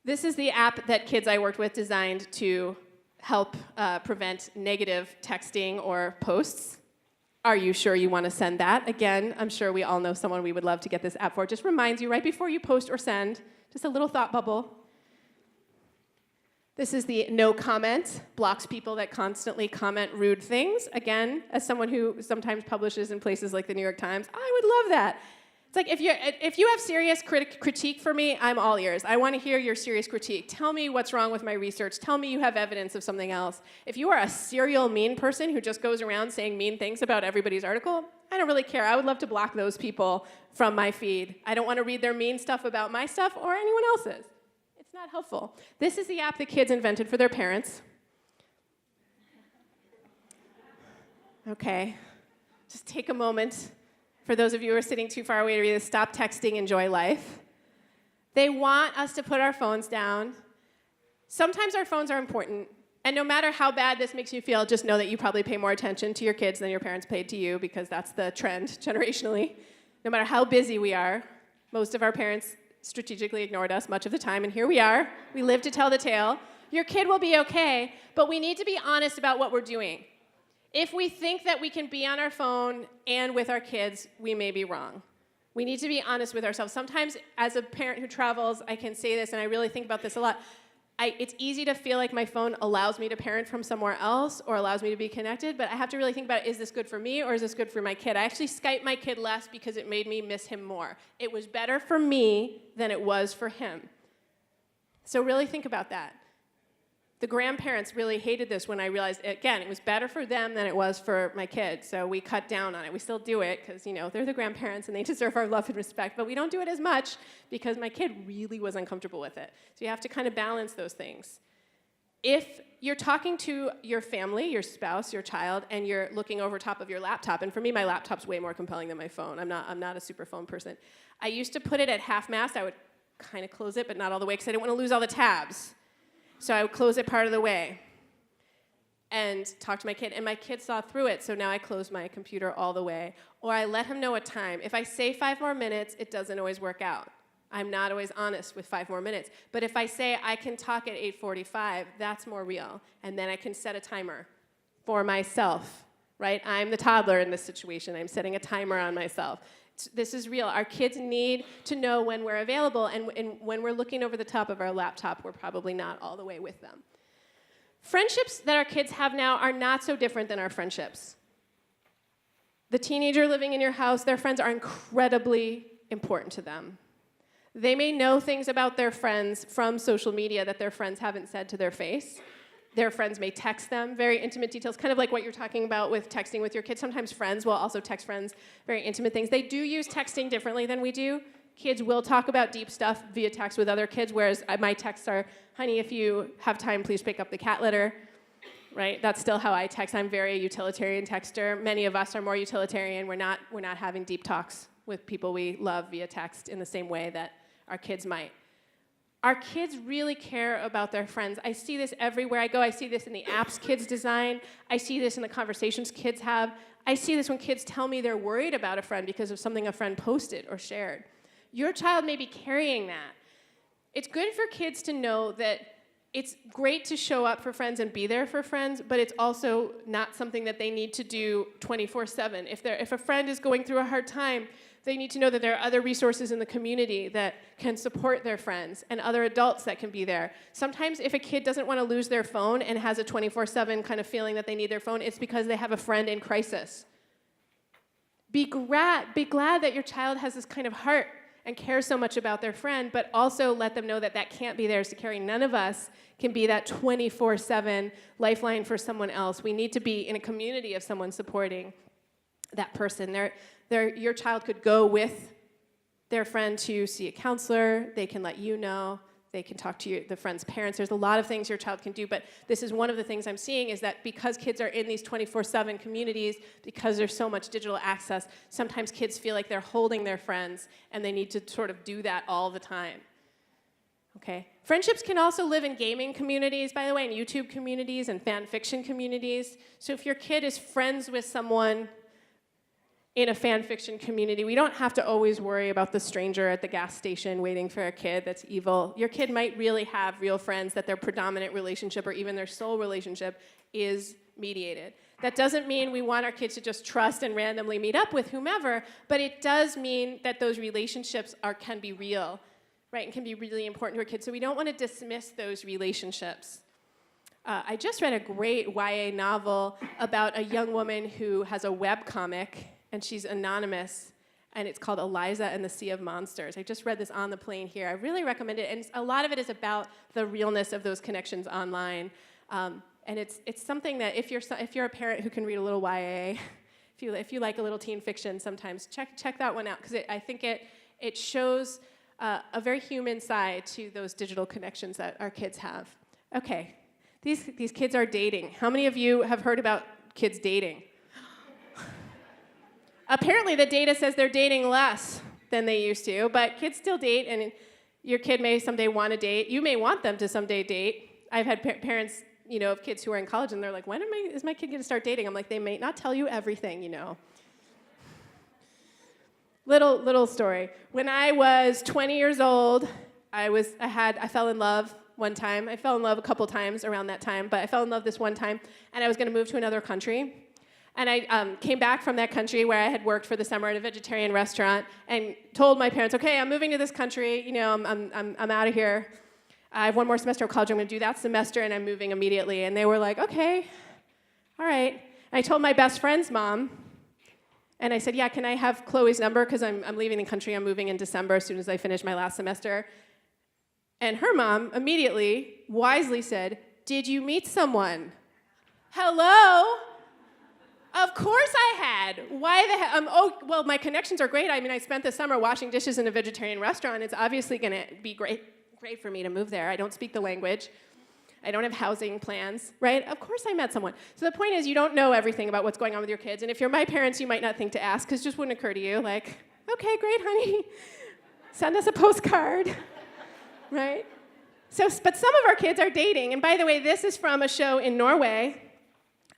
This is the app that kids I worked with designed to help prevent negative texting or posts. Are you sure you want to send that? Again, I'm sure we all know someone we would love to get this app for. It just reminds you right before you post or send, just a little thought bubble. This is the no comment, blocks people that constantly comment rude things. Again, as someone who sometimes publishes in places like the New York Times, I would love that. It's like if you have serious critique for me, I'm all ears. I want to hear your serious critique. Tell me what's wrong with my research. Tell me you have evidence of something else. If you are a serial mean person who just goes around saying mean things about everybody's article, I don't really care. I would love to block those people from my feed. I don't want to read their mean stuff about my stuff or anyone else's. It's not helpful. This is the app the kids invented for their parents. Okay. Just take a moment. For those of you who are sitting too far away to read this, stop texting, enjoy life. They want us to put our phones down. Sometimes our phones are important. And no matter how bad this makes you feel, just know that you probably pay more attention to your kids than your parents paid to you, because that's the trend generationally. No matter how busy we are, most of our parents strategically ignored us much of the time, and here we are. We live to tell the tale. Your kid will be okay, but we need to be honest about what we're doing. If we think that we can be on our phone and with our kids, we may be wrong. We need to be honest with ourselves. Sometimes, as a parent who travels, I can say this, and I really think about this a lot. It's easy to feel like my phone allows me to parent from somewhere else or allows me to be connected, but I have to really think about, is this good for me or is this good for my kid? I actually Skype my kid less because it made me miss him more. It was better for me than it was for him. So really think about that. The grandparents really hated this when I realized, again, it was better for them than it was for my kids. So we cut down on it. We still do it because, they're the grandparents and they deserve our love and respect. But we don't do it as much because my kid really was uncomfortable with it. So you have to kind of balance those things. If you're talking to your family, your spouse, your child, and you're looking over top of your laptop, and for me, my laptop's way more compelling than my phone. I'm not a super phone person. I used to put it at half mast. I would kind of close it, but not all the way because I didn't want to lose all the tabs. So I would close it part of the way and talk to my kid. And my kid saw through it, so now I close my computer all the way. Or I let him know a time. If I say 5 more minutes, it doesn't always work out. I'm not always honest with 5 more minutes. But if I say I can talk at 8:45, that's more real. And then I can set a timer for myself, right? I'm the toddler in this situation. I'm setting a timer on myself. This is real. Our kids need to know when we're available, and when we're looking over the top of our laptop, we're probably not all the way with them. Friendships that our kids have now are not so different than our friendships. The teenager living in your house, their friends are incredibly important to them. They may know things about their friends from social media that their friends haven't said to their face. Their friends may text them very intimate details, kind of like what you're talking about with texting with your kids. Sometimes friends will also text friends very intimate things. They do use texting differently than we do. Kids will talk about deep stuff via text with other kids, whereas my texts are, honey, if you have time, please pick up the cat litter, right? That's still how I text. I'm very a utilitarian texter. Many of us are more utilitarian. We're not having deep talks with people we love via text in the same way that our kids might. Our kids really care about their friends. I see this everywhere I go. I see this in the apps kids design. I see this in the conversations kids have. I see this when kids tell me they're worried about a friend because of something a friend posted or shared. Your child may be carrying that. It's good for kids to know that it's great to show up for friends and be there for friends, but it's also not something that they need to do 24/7. If a friend is going through a hard time, they need to know that there are other resources in the community that can support their friends and other adults that can be there. Sometimes if a kid doesn't want to lose their phone and has a 24/7 kind of feeling that they need their phone, it's because they have a friend in crisis. Be glad that your child has this kind of heart and cares so much about their friend, but also let them know that that can't be theirs to carry. None of us can be that 24/7 lifeline for someone else. We need to be in a community of someone supporting that person. Your child could go with their friend to see a counselor. They can let you know. They can talk to the friend's parents. There's a lot of things your child can do, but this is one of the things I'm seeing is that because kids are in these 24/7 communities, because there's so much digital access, sometimes kids feel like they're holding their friends and they need to sort of do that all the time. Okay? Friendships can also live in gaming communities, by the way, and YouTube communities and fan fiction communities. So if your kid is friends with someone in a fan fiction community, we don't have to always worry about the stranger at the gas station waiting for a kid that's evil. Your kid might really have real friends that their predominant relationship or even their sole relationship is mediated. That doesn't mean we want our kids to just trust and randomly meet up with whomever, but it does mean that those relationships can be real, right, and can be really important to our kids. So we don't want to dismiss those relationships. I just read a great YA novel about a young woman who has a webcomic, and she's anonymous, and it's called Eliza and the Sea of Monsters. I just read this on the plane here. I really recommend it, and a lot of it is about the realness of those connections online. And it's something that if you're a parent who can read a little YA, if you like a little teen fiction sometimes, check that one out, because I think it shows a very human side to those digital connections that our kids have. Okay, these kids are dating. How many of you have heard about kids dating? Apparently, the data says they're dating less than they used to, but kids still date, and your kid may someday want to date. You may want them to someday date. I've had parents, of kids who are in college, and they're like, when is my kid going to start dating? I'm like, they may not tell you everything, Little story. When I was 20 years old, I fell in love one time. I fell in love a couple times around that time, but I fell in love this one time, and I was going to move to another country. And I came back from that country where I had worked for the summer at a vegetarian restaurant and told my parents, okay, I'm moving to this country, I'm out of here. I have one more semester of college, I'm gonna do that semester, and I'm moving immediately. And they were like, okay, all right. And I told my best friend's mom, and I said, yeah, can I have Chloe's number? Because I'm leaving the country, I'm moving in December as soon as I finish my last semester. And her mom immediately, wisely said, did you meet someone? Hello? Of course I had. Why the hell? My connections are great. I mean, I spent the summer washing dishes in a vegetarian restaurant. It's obviously going to be great for me to move there. I don't speak the language. I don't have housing plans, right? Of course I met someone. So the point is, you don't know everything about what's going on with your kids. And if you're my parents, you might not think to ask, because it just wouldn't occur to you. Like, okay, great, honey. Send us a postcard, right? But some of our kids are dating. And by the way, this is from a show in Norway.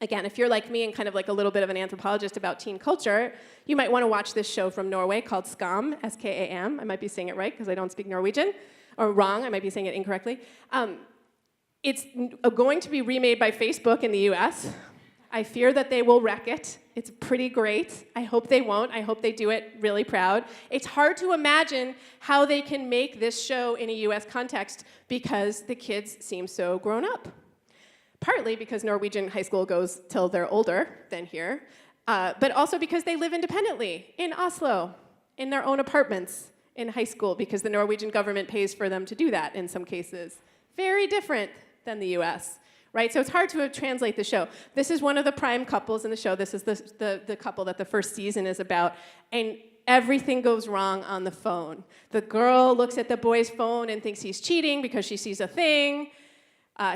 Again, if you're like me and kind of like a little bit of an anthropologist about teen culture, you might want to watch this show from Norway called Skam, S-K-A-M. I might be saying it right because I don't speak Norwegian, or wrong, I might be saying it incorrectly. It's going to be remade by Facebook in the US. I fear that they will wreck it. It's pretty great. I hope they won't. I hope they do it really proud. It's hard to imagine how they can make this show in a US context because the kids seem so grown up. Partly because Norwegian high school goes till they're older than here, but also because they live independently in Oslo, in their own apartments in high school, because the Norwegian government pays for them to do that in some cases. Very different than the US, right? So it's hard to translate the show. This is one of the prime couples in the show. This is the couple that the first season is about, and everything goes wrong on the phone. The girl looks at the boy's phone and thinks he's cheating because she sees a thing.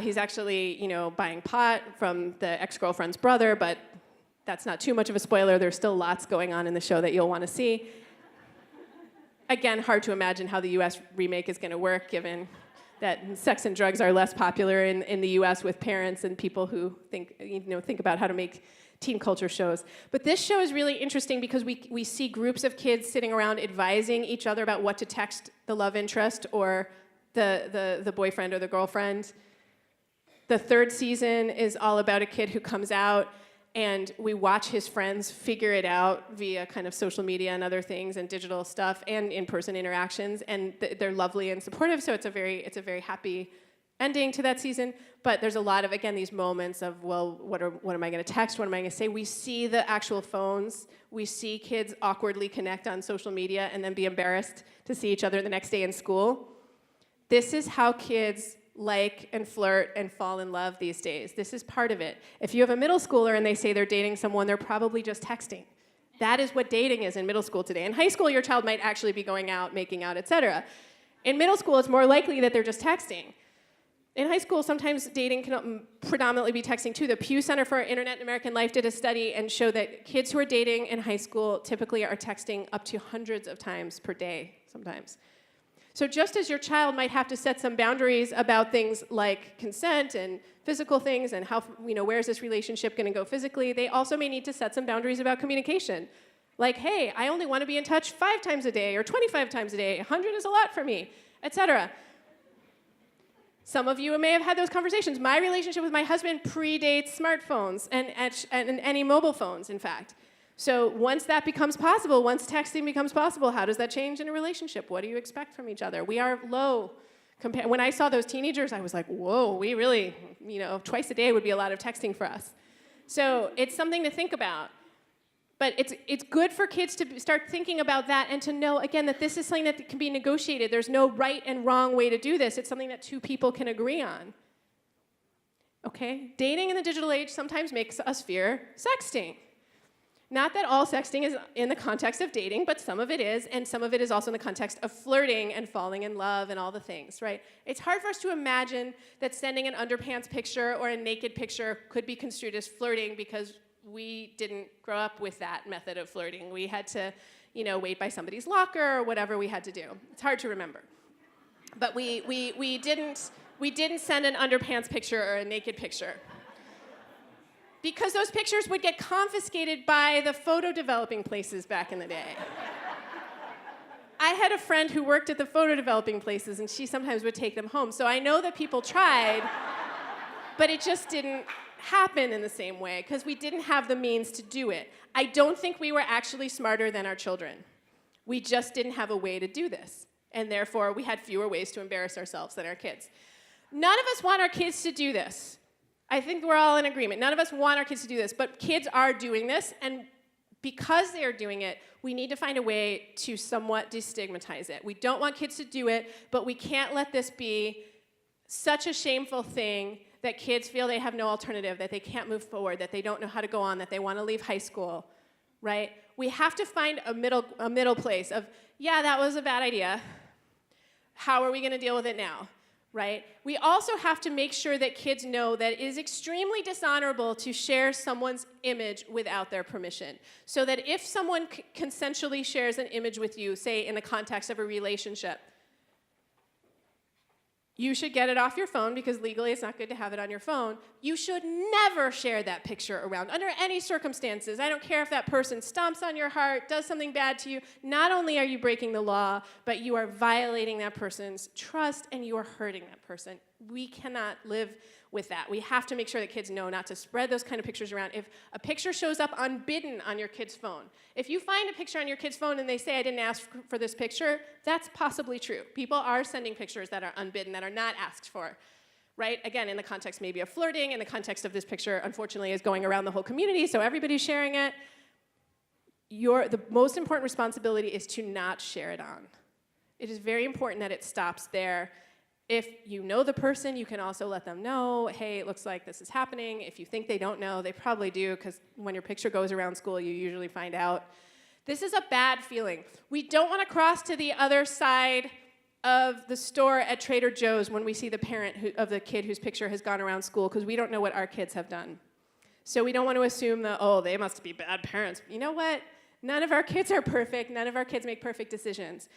He's actually, buying pot from the ex-girlfriend's brother, but that's not too much of a spoiler. There's still lots going on in the show that you'll want to see. Again, hard to imagine how the US remake is going to work, given that sex and drugs are less popular in the US with parents and people who think about how to make teen culture shows. But this show is really interesting because we see groups of kids sitting around advising each other about what to text the love interest or the boyfriend or the girlfriend. The third season is all about a kid who comes out, and we watch his friends figure it out via kind of social media and other things and digital stuff and in-person interactions, and they're lovely and supportive, so it's a very happy ending to that season. But there's a lot of, again, these moments of, well, what am I going to text? What am I going to say? We see the actual phones. We see kids awkwardly connect on social media and then be embarrassed to see each other the next day in school. This is how kids like and flirt and fall in love these days. This is part of it. If you have a middle schooler and they say they're dating someone, they're probably just texting. That is what dating is in middle school today. In high school, your child might actually be going out, making out, etc. In middle school, it's more likely that they're just texting. In high school, sometimes dating can predominantly be texting too. The Pew Center for Internet and American Life did a study and showed that kids who are dating in high school typically are texting up to hundreds of times per day sometimes. So just as your child might have to set some boundaries about things like consent and physical things and how, where is this relationship going to go physically, they also may need to set some boundaries about communication. Like, hey, I only want to be in touch 5 times a day or 25 times a day. 100 is a lot for me, etc. Some of you may have had those conversations. My relationship with my husband predates smartphones and any mobile phones, in fact. So once that becomes possible, once texting becomes possible, how does that change in a relationship? What do you expect from each other? We are low. When I saw those teenagers, I was like, whoa, we really, twice a day would be a lot of texting for us. So it's something to think about. But it's good for kids to start thinking about that and to know, again, that this is something that can be negotiated. There's no right and wrong way to do this. It's something that 2 people can agree on. Okay? Dating in the digital age sometimes makes us fear sexting. Not that all sexting is in the context of dating, but some of it is, and some of it is also in the context of flirting and falling in love and all the things, right? It's hard for us to imagine that sending an underpants picture or a naked picture could be construed as flirting because we didn't grow up with that method of flirting. We had to, wait by somebody's locker or whatever we had to do. It's hard to remember. But we didn't send an underpants picture or a naked picture. Because those pictures would get confiscated by the photo developing places back in the day. I had a friend who worked at the photo developing places, and she sometimes would take them home. So I know that people tried, but it just didn't happen in the same way because we didn't have the means to do it. I don't think we were actually smarter than our children. We just didn't have a way to do this, and therefore we had fewer ways to embarrass ourselves than our kids. None of us want our kids to do this. I think we're all in agreement. None of us want our kids to do this, but kids are doing this, and because they are doing it, we need to find a way to somewhat destigmatize it. We don't want kids to do it, but we can't let this be such a shameful thing that kids feel they have no alternative, that they can't move forward, that they don't know how to go on, that they want to leave high school, right? We have to find a middle place of, yeah, that was a bad idea. How are we going to deal with it now? Right? We also have to make sure that kids know that it is extremely dishonorable to share someone's image without their permission. So that if someone consensually shares an image with you, say in the context of a relationship, you should get it off your phone because legally it's not good to have it on your phone. You should never share that picture around under any circumstances. I don't care if that person stomps on your heart, does something bad to you. Not only are you breaking the law, but you are violating that person's trust and you are hurting that person. We cannot live with that. We have to make sure that kids know not to spread those kind of pictures around. If a picture shows up unbidden on your kid's phone, if you find a picture on your kid's phone and they say, I didn't ask for this picture, that's possibly true. People are sending pictures that are unbidden, that are not asked for, right? Again, in the context maybe of flirting, in the context of this picture, unfortunately, is going around the whole community, so everybody's sharing it. The most important responsibility is to not share it on. It is very important that it stops there. If you know the person, you can also let them know, hey, it looks like this is happening. If you think they don't know, they probably do, because when your picture goes around school, you usually find out. This is a bad feeling. We don't want to cross to the other side of the store at Trader Joe's when we see the parent of the kid whose picture has gone around school, because we don't know what our kids have done. So we don't want to assume that, oh, they must be bad parents. You know what? None of our kids are perfect. None of our kids make perfect decisions.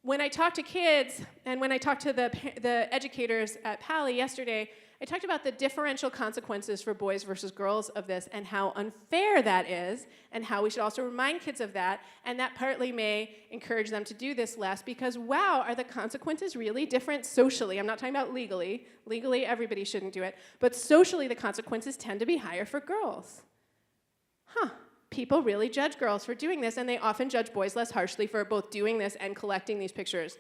When I talk to kids, and when I talked to the educators at Palo yesterday, I talked about the differential consequences for boys versus girls of this and how unfair that is, and how we should also remind kids of that, and that partly may encourage them to do this less because, wow, are the consequences really different socially? I'm not talking about legally. Legally, everybody shouldn't do it. But socially, the consequences tend to be higher for girls. People really judge girls for doing this, and they often judge boys less harshly for both doing this and collecting these pictures.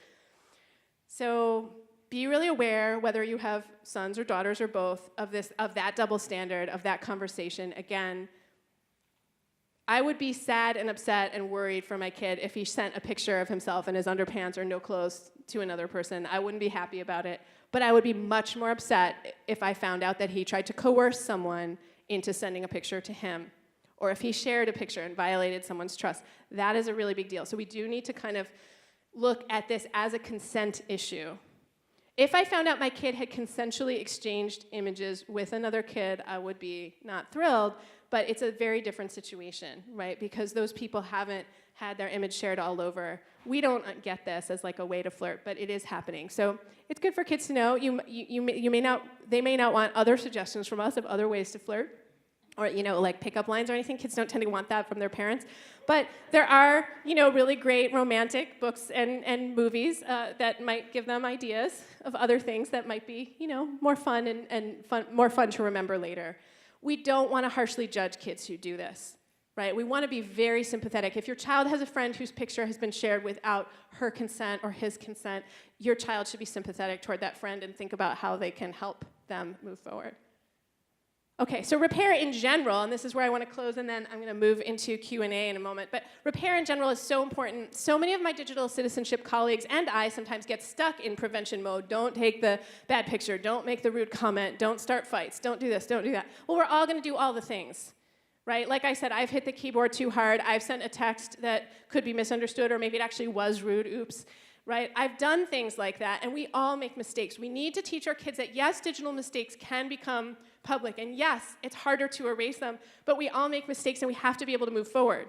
So be really aware, whether you have sons or daughters or both, of that double standard, of that conversation. Again, I would be sad and upset and worried for my kid if he sent a picture of himself in his underpants or no clothes to another person. I wouldn't be happy about it. But I would be much more upset if I found out that he tried to coerce someone into sending a picture to him, or if he shared a picture and violated someone's trust. That is a really big deal. So we do need to kind of look at this as a consent issue. If I found out my kid had consensually exchanged images with another kid, I would be not thrilled, but it's a very different situation, right? Because those people haven't had their image shared all over. We don't get this as like a way to flirt, but it is happening. So it's good for kids to know. They may not want other suggestions from us of other ways to flirt, or like pickup lines or anything. Kids don't tend to want that from their parents. But there are really great romantic books and movies that might give them ideas of other things that might be more fun and more fun to remember later. We don't want to harshly judge kids who do this, right? We want to be very sympathetic. If your child has a friend whose picture has been shared without her consent or his consent, your child should be sympathetic toward that friend and think about how they can help them move forward. Okay, so repair in general, and this is where I want to close, and then I'm going to move into Q&A in a moment, but repair in general is so important. So many of my digital citizenship colleagues and I sometimes get stuck in prevention mode. Don't take the bad picture, don't make the rude comment, don't start fights, don't do this, don't do that. Well, we're all going to do all the things, right? Like I said, I've hit the keyboard too hard, I've sent a text that could be misunderstood, or maybe it actually was rude, oops. Right? I've done things like that, and we all make mistakes. We need to teach our kids that, yes, digital mistakes can become public. And yes, it's harder to erase them, but we all make mistakes and we have to be able to move forward.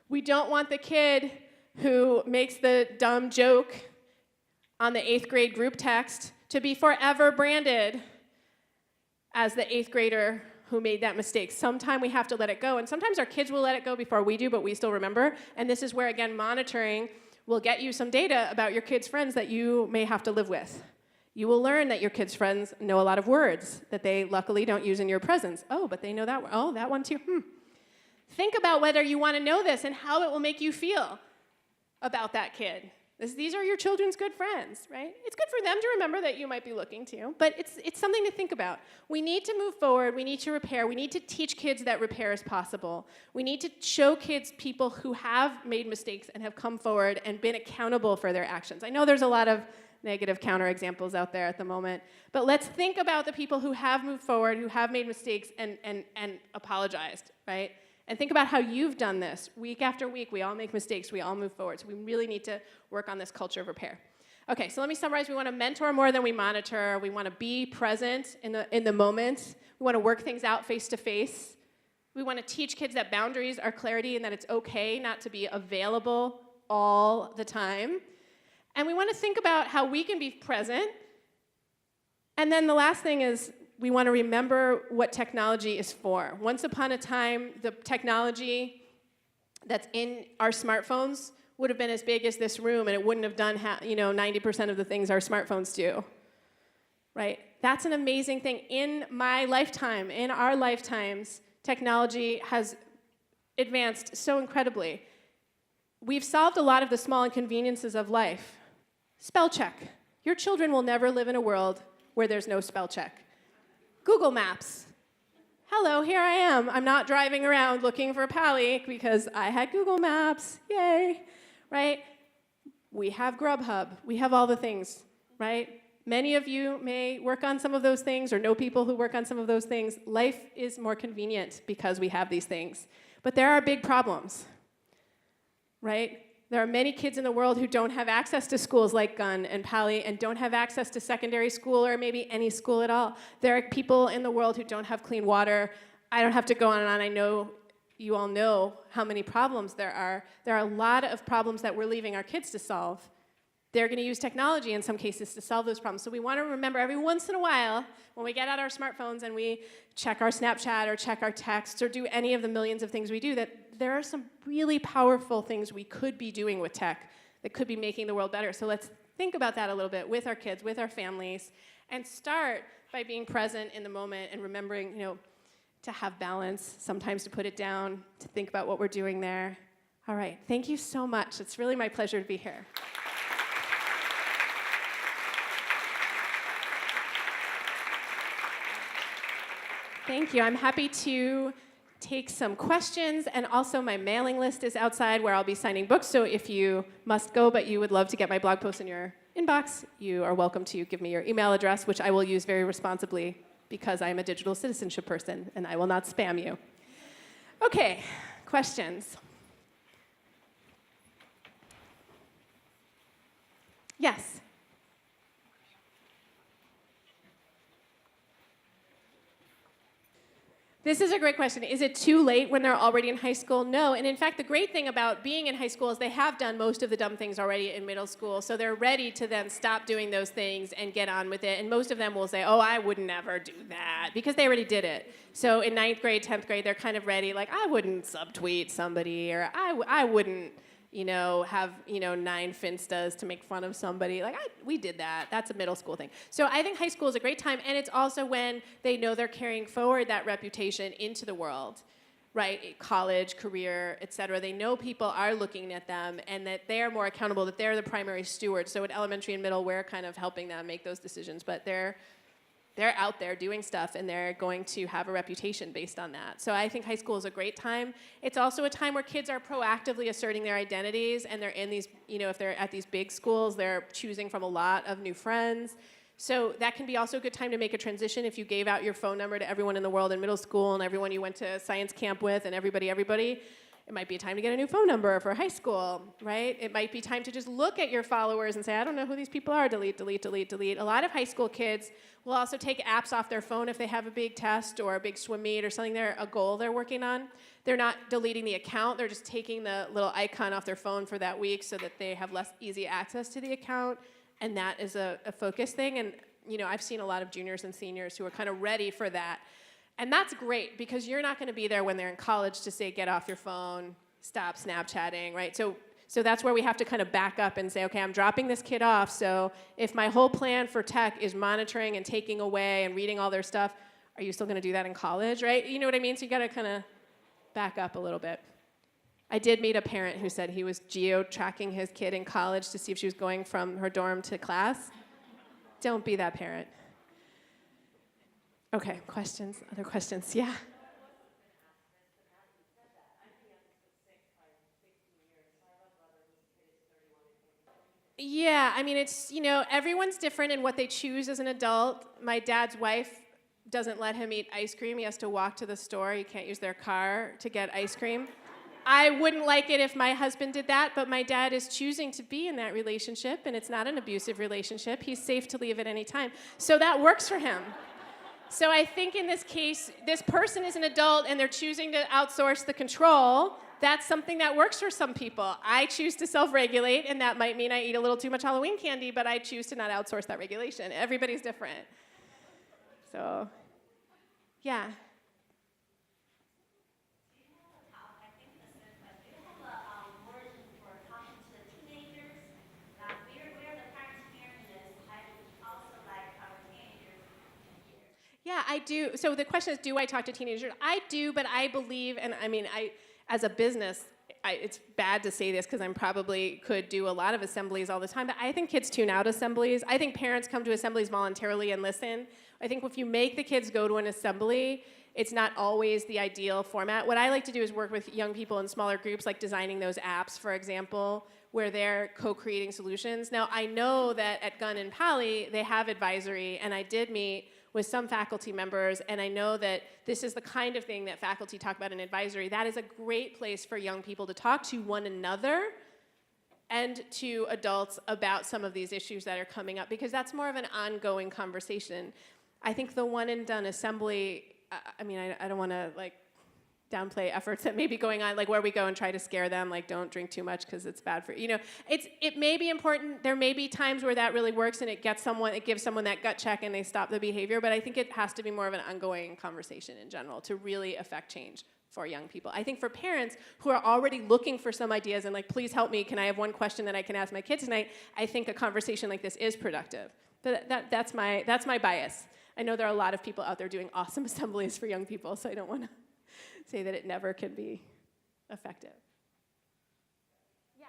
We don't want the kid who makes the dumb joke on the 8th grade group text to be forever branded as the 8th grader who made that mistake. Sometime we have to let it go, and sometimes our kids will let it go before we do, but we still remember. And this is where, again, monitoring will get you some data about your kids' friends that you may have to live with. You will learn that your kids' friends know a lot of words that they luckily don't use in your presence. Oh, but they know that one. Oh, that one too. Think about whether you want to know this and how it will make you feel about that kid. These are your children's good friends, right? It's good for them to remember that you might be looking to, but it's something to think about. We need to move forward. We need to repair. We need to teach kids that repair is possible. We need to show kids people who have made mistakes and have come forward and been accountable for their actions. I know there's a lot of negative counterexamples out there at the moment, but let's think about the people who have moved forward, who have made mistakes and apologized, right? And think about how you've done this. Week after week, we all make mistakes, we all move forward. So we really need to work on this culture of repair. Okay, so let me summarize. We want to mentor more than we monitor. We want to be present in the moment. We want to work things out face to face. We want to teach kids that boundaries are clarity and that it's okay not to be available all the time. And we want to think about how we can be present. And then the last thing is, we want to remember what technology is for. Once upon a time, the technology that's in our smartphones would have been as big as this room, and it wouldn't have done 90% of the things our smartphones do, right? That's an amazing thing. In my lifetime, in our lifetimes, technology has advanced so incredibly. We've solved a lot of the small inconveniences of life. Spell check. Your children will never live in a world where there's no spell check. Google Maps. Hello, here I am. I'm not driving around looking for Palo because I had Google Maps. Yay, right? We have Grubhub. We have all the things, right? Many of you may work on some of those things or know people who work on some of those things. Life is more convenient because we have these things. But there are big problems, right? There are many kids in the world who don't have access to schools like Gunn and Palo and don't have access to secondary school or maybe any school at all. There are people in the world who don't have clean water. I don't have to go on and on. I know you all know how many problems there are. There are a lot of problems that we're leaving our kids to solve. They're going to use technology in some cases to solve those problems. So we want to remember every once in a while when we get out our smartphones and we check our Snapchat or check our texts or do any of the millions of things we do, that there are some really powerful things we could be doing with tech that could be making the world better. So let's think about that a little bit with our kids, with our families, and start by being present in the moment and remembering, to have balance, sometimes to put it down, to think about what we're doing there. All right, thank you so much. It's really my pleasure to be here. Thank you. I'm happy to take some questions, and also my mailing list is outside where I'll be signing books, so if you must go but you would love to get my blog post in your inbox, you are welcome to give me your email address, which I will use very responsibly because I am a digital citizenship person, and I will not spam you. Okay, questions? Yes? This is a great question. Is it too late when they're already in high school? No, and in fact, the great thing about being in high school is they have done most of the dumb things already in middle school, so they're ready to then stop doing those things and get on with it, and most of them will say, oh, I would never do that, because they already did it. So in 9th grade, 10th grade, they're kind of ready, like, I wouldn't subtweet somebody, or I wouldn't, have, 9 finstas to make fun of somebody. Like, we did that. That's a middle school thing. So I think high school is a great time, and it's also when they know they're carrying forward that reputation into the world, right? College, career, et cetera. They know people are looking at them, and that they are more accountable, that they're the primary steward. So in elementary and middle, we're kind of helping them make those decisions, but they're out there doing stuff, and they're going to have a reputation based on that. So I think high school is a great time. It's also a time where kids are proactively asserting their identities, and they're in these, if they're at these big schools, they're choosing from a lot of new friends. So that can be also a good time to make a transition if you gave out your phone number to everyone in the world in middle school and everyone you went to science camp with and everybody. It might be time to get a new phone number for high school, right? It might be time to just look at your followers and say, I don't know who these people are, delete, delete, delete, delete. A lot of high school kids will also take apps off their phone if they have a big test or a big swim meet or something, a goal they're working on. They're not deleting the account, they're just taking the little icon off their phone for that week so that they have less easy access to the account, and that is a focus thing. And I've seen a lot of juniors and seniors who are kind of ready for that. And that's great, because you're not going to be there when they're in college to say, get off your phone, stop Snapchatting, right? So that's where we have to kind of back up and say, okay, I'm dropping this kid off, so if my whole plan for tech is monitoring and taking away and reading all their stuff, are you still going to do that in college, right? You know what I mean? So you got to kind of back up a little bit. I did meet a parent who said he was geo-tracking his kid in college to see if she was going from her dorm to class. Don't be that parent. Okay, questions? Other questions? Yeah? Yeah, I mean, it's, everyone's different in what they choose as an adult. My dad's wife doesn't let him eat ice cream. He has to walk to the store. He can't use their car to get ice cream. I wouldn't like it if my husband did that, but my dad is choosing to be in that relationship, and it's not an abusive relationship. He's safe to leave at any time. So that works for him. So I think in this case, this person is an adult and they're choosing to outsource the control. That's something that works for some people. I choose to self-regulate, and that might mean I eat a little too much Halloween candy, but I choose to not outsource that regulation. Everybody's different. So, yeah. Yeah, I do. So the question is, do I talk to teenagers? I do, but I believe, and I mean, as a business, it's bad to say this because I probably could do a lot of assemblies all the time, but I think kids tune out assemblies. I think parents come to assemblies voluntarily and listen. I think if you make the kids go to an assembly, it's not always the ideal format. What I like to do is work with young people in smaller groups, like designing those apps, for example, where they're co-creating solutions. Now, I know that at Gunn and Palo, they have advisory, and I did meet with some faculty members, and I know that this is the kind of thing that faculty talk about in advisory. That is a great place for young people to talk to one another and to adults about some of these issues that are coming up, because that's more of an ongoing conversation. I think the one and done assembly, I don't want to downplay efforts that may be going on, like where we go and try to scare them, like don't drink too much because it's bad for it may be important. There may be times where that really works and it gives someone that gut check and they stop the behavior, but I think it has to be more of an ongoing conversation in general to really affect change for young people. I think for parents who are already looking for some ideas and please help me, can I have one question that I can ask my kids tonight? I think a conversation like this is productive. But that's my bias. I know there are a lot of people out there doing awesome assemblies for young people, so I don't want to say that it never can be effective. Yeah.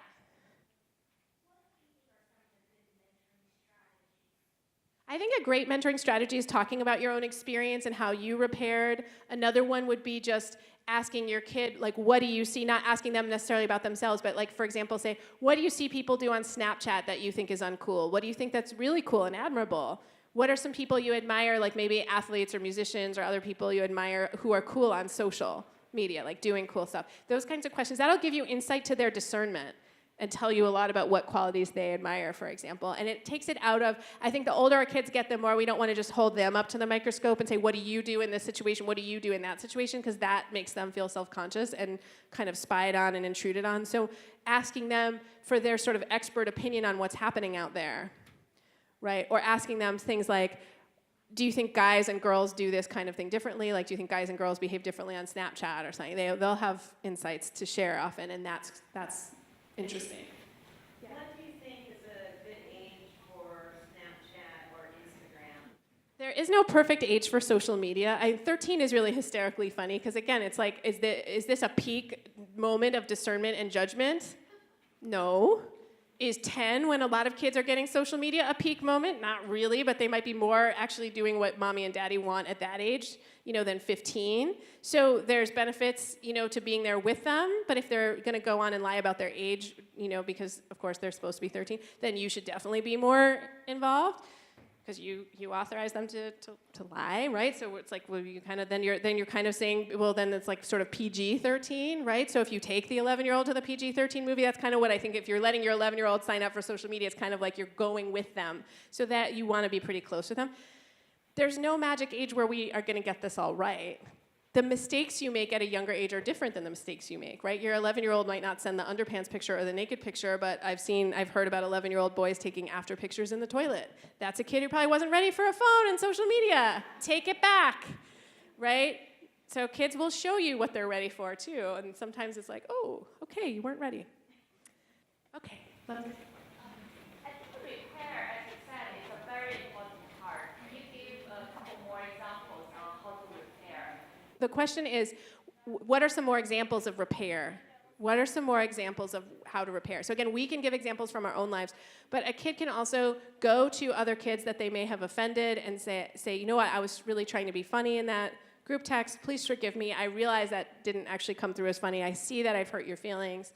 I think a great mentoring strategy is talking about your own experience and how you repaired. Another one would be just asking your kid, what do you see? Not asking them necessarily about themselves, but for example, say, what do you see people do on Snapchat that you think is uncool? What do you think that's really cool and admirable? What are some people you admire, maybe athletes or musicians or other people you admire who are cool on social media, doing cool stuff? Those kinds of questions. That'll give you insight to their discernment and tell you a lot about what qualities they admire, for example. And it takes it out of, I think the older our kids get, the more we don't want to just hold them up to the microscope and say, what do you do in this situation? What do you do in that situation? Because that makes them feel self-conscious and kind of spied on and intruded on. So asking them for their sort of expert opinion on what's happening out there, right? Or asking them things like, do you think guys and girls do this kind of thing differently? Do you think guys and girls behave differently on Snapchat or something? They'll have insights to share often, and that's interesting. Yeah. What do you think is a good age for Snapchat or Instagram? There is no perfect age for social media. 13 is really hysterically funny, because again, it's is this a peak moment of discernment and judgment? No. Is 10, when a lot of kids are getting social media, a peak moment? Not really, but they might be more actually doing what mommy and daddy want at that age, than 15. So there's benefits, to being there with them, but if they're gonna go on and lie about their age, because of course they're supposed to be 13, then you should definitely be more involved. because you authorize them to lie, right? So it's like, well, you kind of then you're kind of saying, well, then it's like sort of PG-13, right? So if you take the 11-year-old to the PG-13 movie, that's kind of what I think. If you're letting your 11-year-old sign up for social media, it's kind of like you're going with them, so that you want to be pretty close with them. There's no magic age where we are going to get this all right. The mistakes you make at a younger age are different than the mistakes you make, right? Your 11-year-old might not send the underpants picture or the naked picture, but I've heard about 11-year-old boys taking after pictures in the toilet. That's a kid who probably wasn't ready for a phone and social media. Take it back, right? So kids will show you what they're ready for too, and sometimes it's like, oh, okay, you weren't ready. Okay, I think repair, as you said, is a very important part. Can you give a couple more examples on how to repair? The question is, what are some more examples of repair? What are some more examples of how to repair? So again, we can give examples from our own lives, but a kid can also go to other kids that they may have offended and say, you know what, I was really trying to be funny in that group text. Please forgive me. I realize that didn't actually come through as funny. I see that I've hurt your feelings,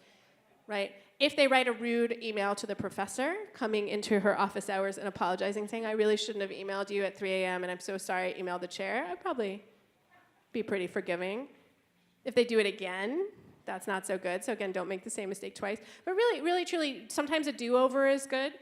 right? If they write a rude email to the professor coming into her office hours and apologizing, saying, I really shouldn't have emailed you at 3 a.m. and I'm so sorry I emailed the chair, I'd probably be pretty forgiving. If they do it again, that's not so good. So again, don't make the same mistake twice. But really, really, truly, sometimes a do-over is good,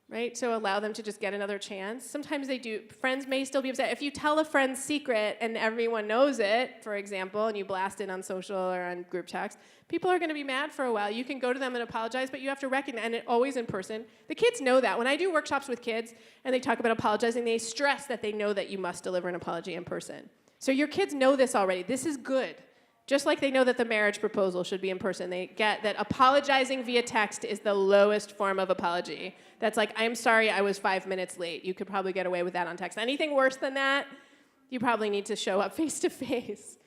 right? So allow them to just get another chance. Sometimes they do. Friends may still be upset. If you tell a friend's secret and everyone knows it, for example, and you blast it on social or on group text, people are going to be mad for a while. You can go to them and apologize, but you have to recognize, and always in person. The kids know that. When I do workshops with kids and they talk about apologizing, they stress that they know that you must deliver an apology in person. So your kids know this already. This is good. Just like they know that the marriage proposal should be in person, they get that apologizing via text is the lowest form of apology. That's like, I'm sorry I was 5 minutes late. You could probably get away with that on text. Anything worse than that, you probably need to show up face to face.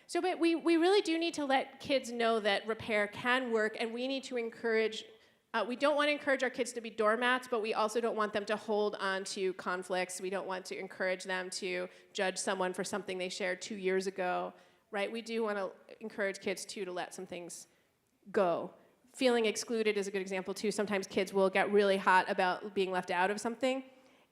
So, but we really do need to let kids know that repair can work, and we need to encourage, we don't want to encourage our kids to be doormats, but we also don't want them to hold on to conflicts. We don't want to encourage them to judge someone for something they shared 2 years ago. Right? We do want to encourage kids, too, to let some things go. Feeling excluded is a good example, too. Sometimes kids will get really hot about being left out of something.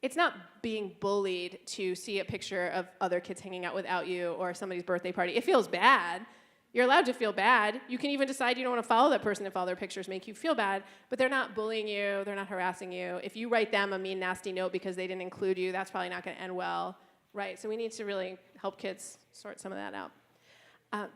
It's not being bullied to see a picture of other kids hanging out without you or somebody's birthday party. It feels bad. You're allowed to feel bad. You can even decide you don't want to follow that person if all their pictures make you feel bad, but they're not bullying you. They're not harassing you. If you write them a mean, nasty note because they didn't include you, that's probably not going to end well. Right? So we need to really help kids sort some of that out.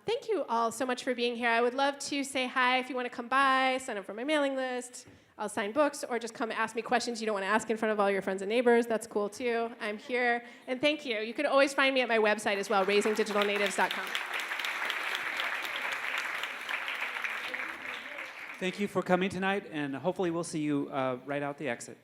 Thank you all so much for being here. I would love to say hi if you want to come by, sign up for my mailing list. I'll sign books, or just come ask me questions you don't want to ask in front of all your friends and neighbors. That's cool, too. I'm here. And thank you. You can always find me at my website as well, raisingdigitalnatives.com. Thank you for coming tonight, and hopefully we'll see you right out the exit.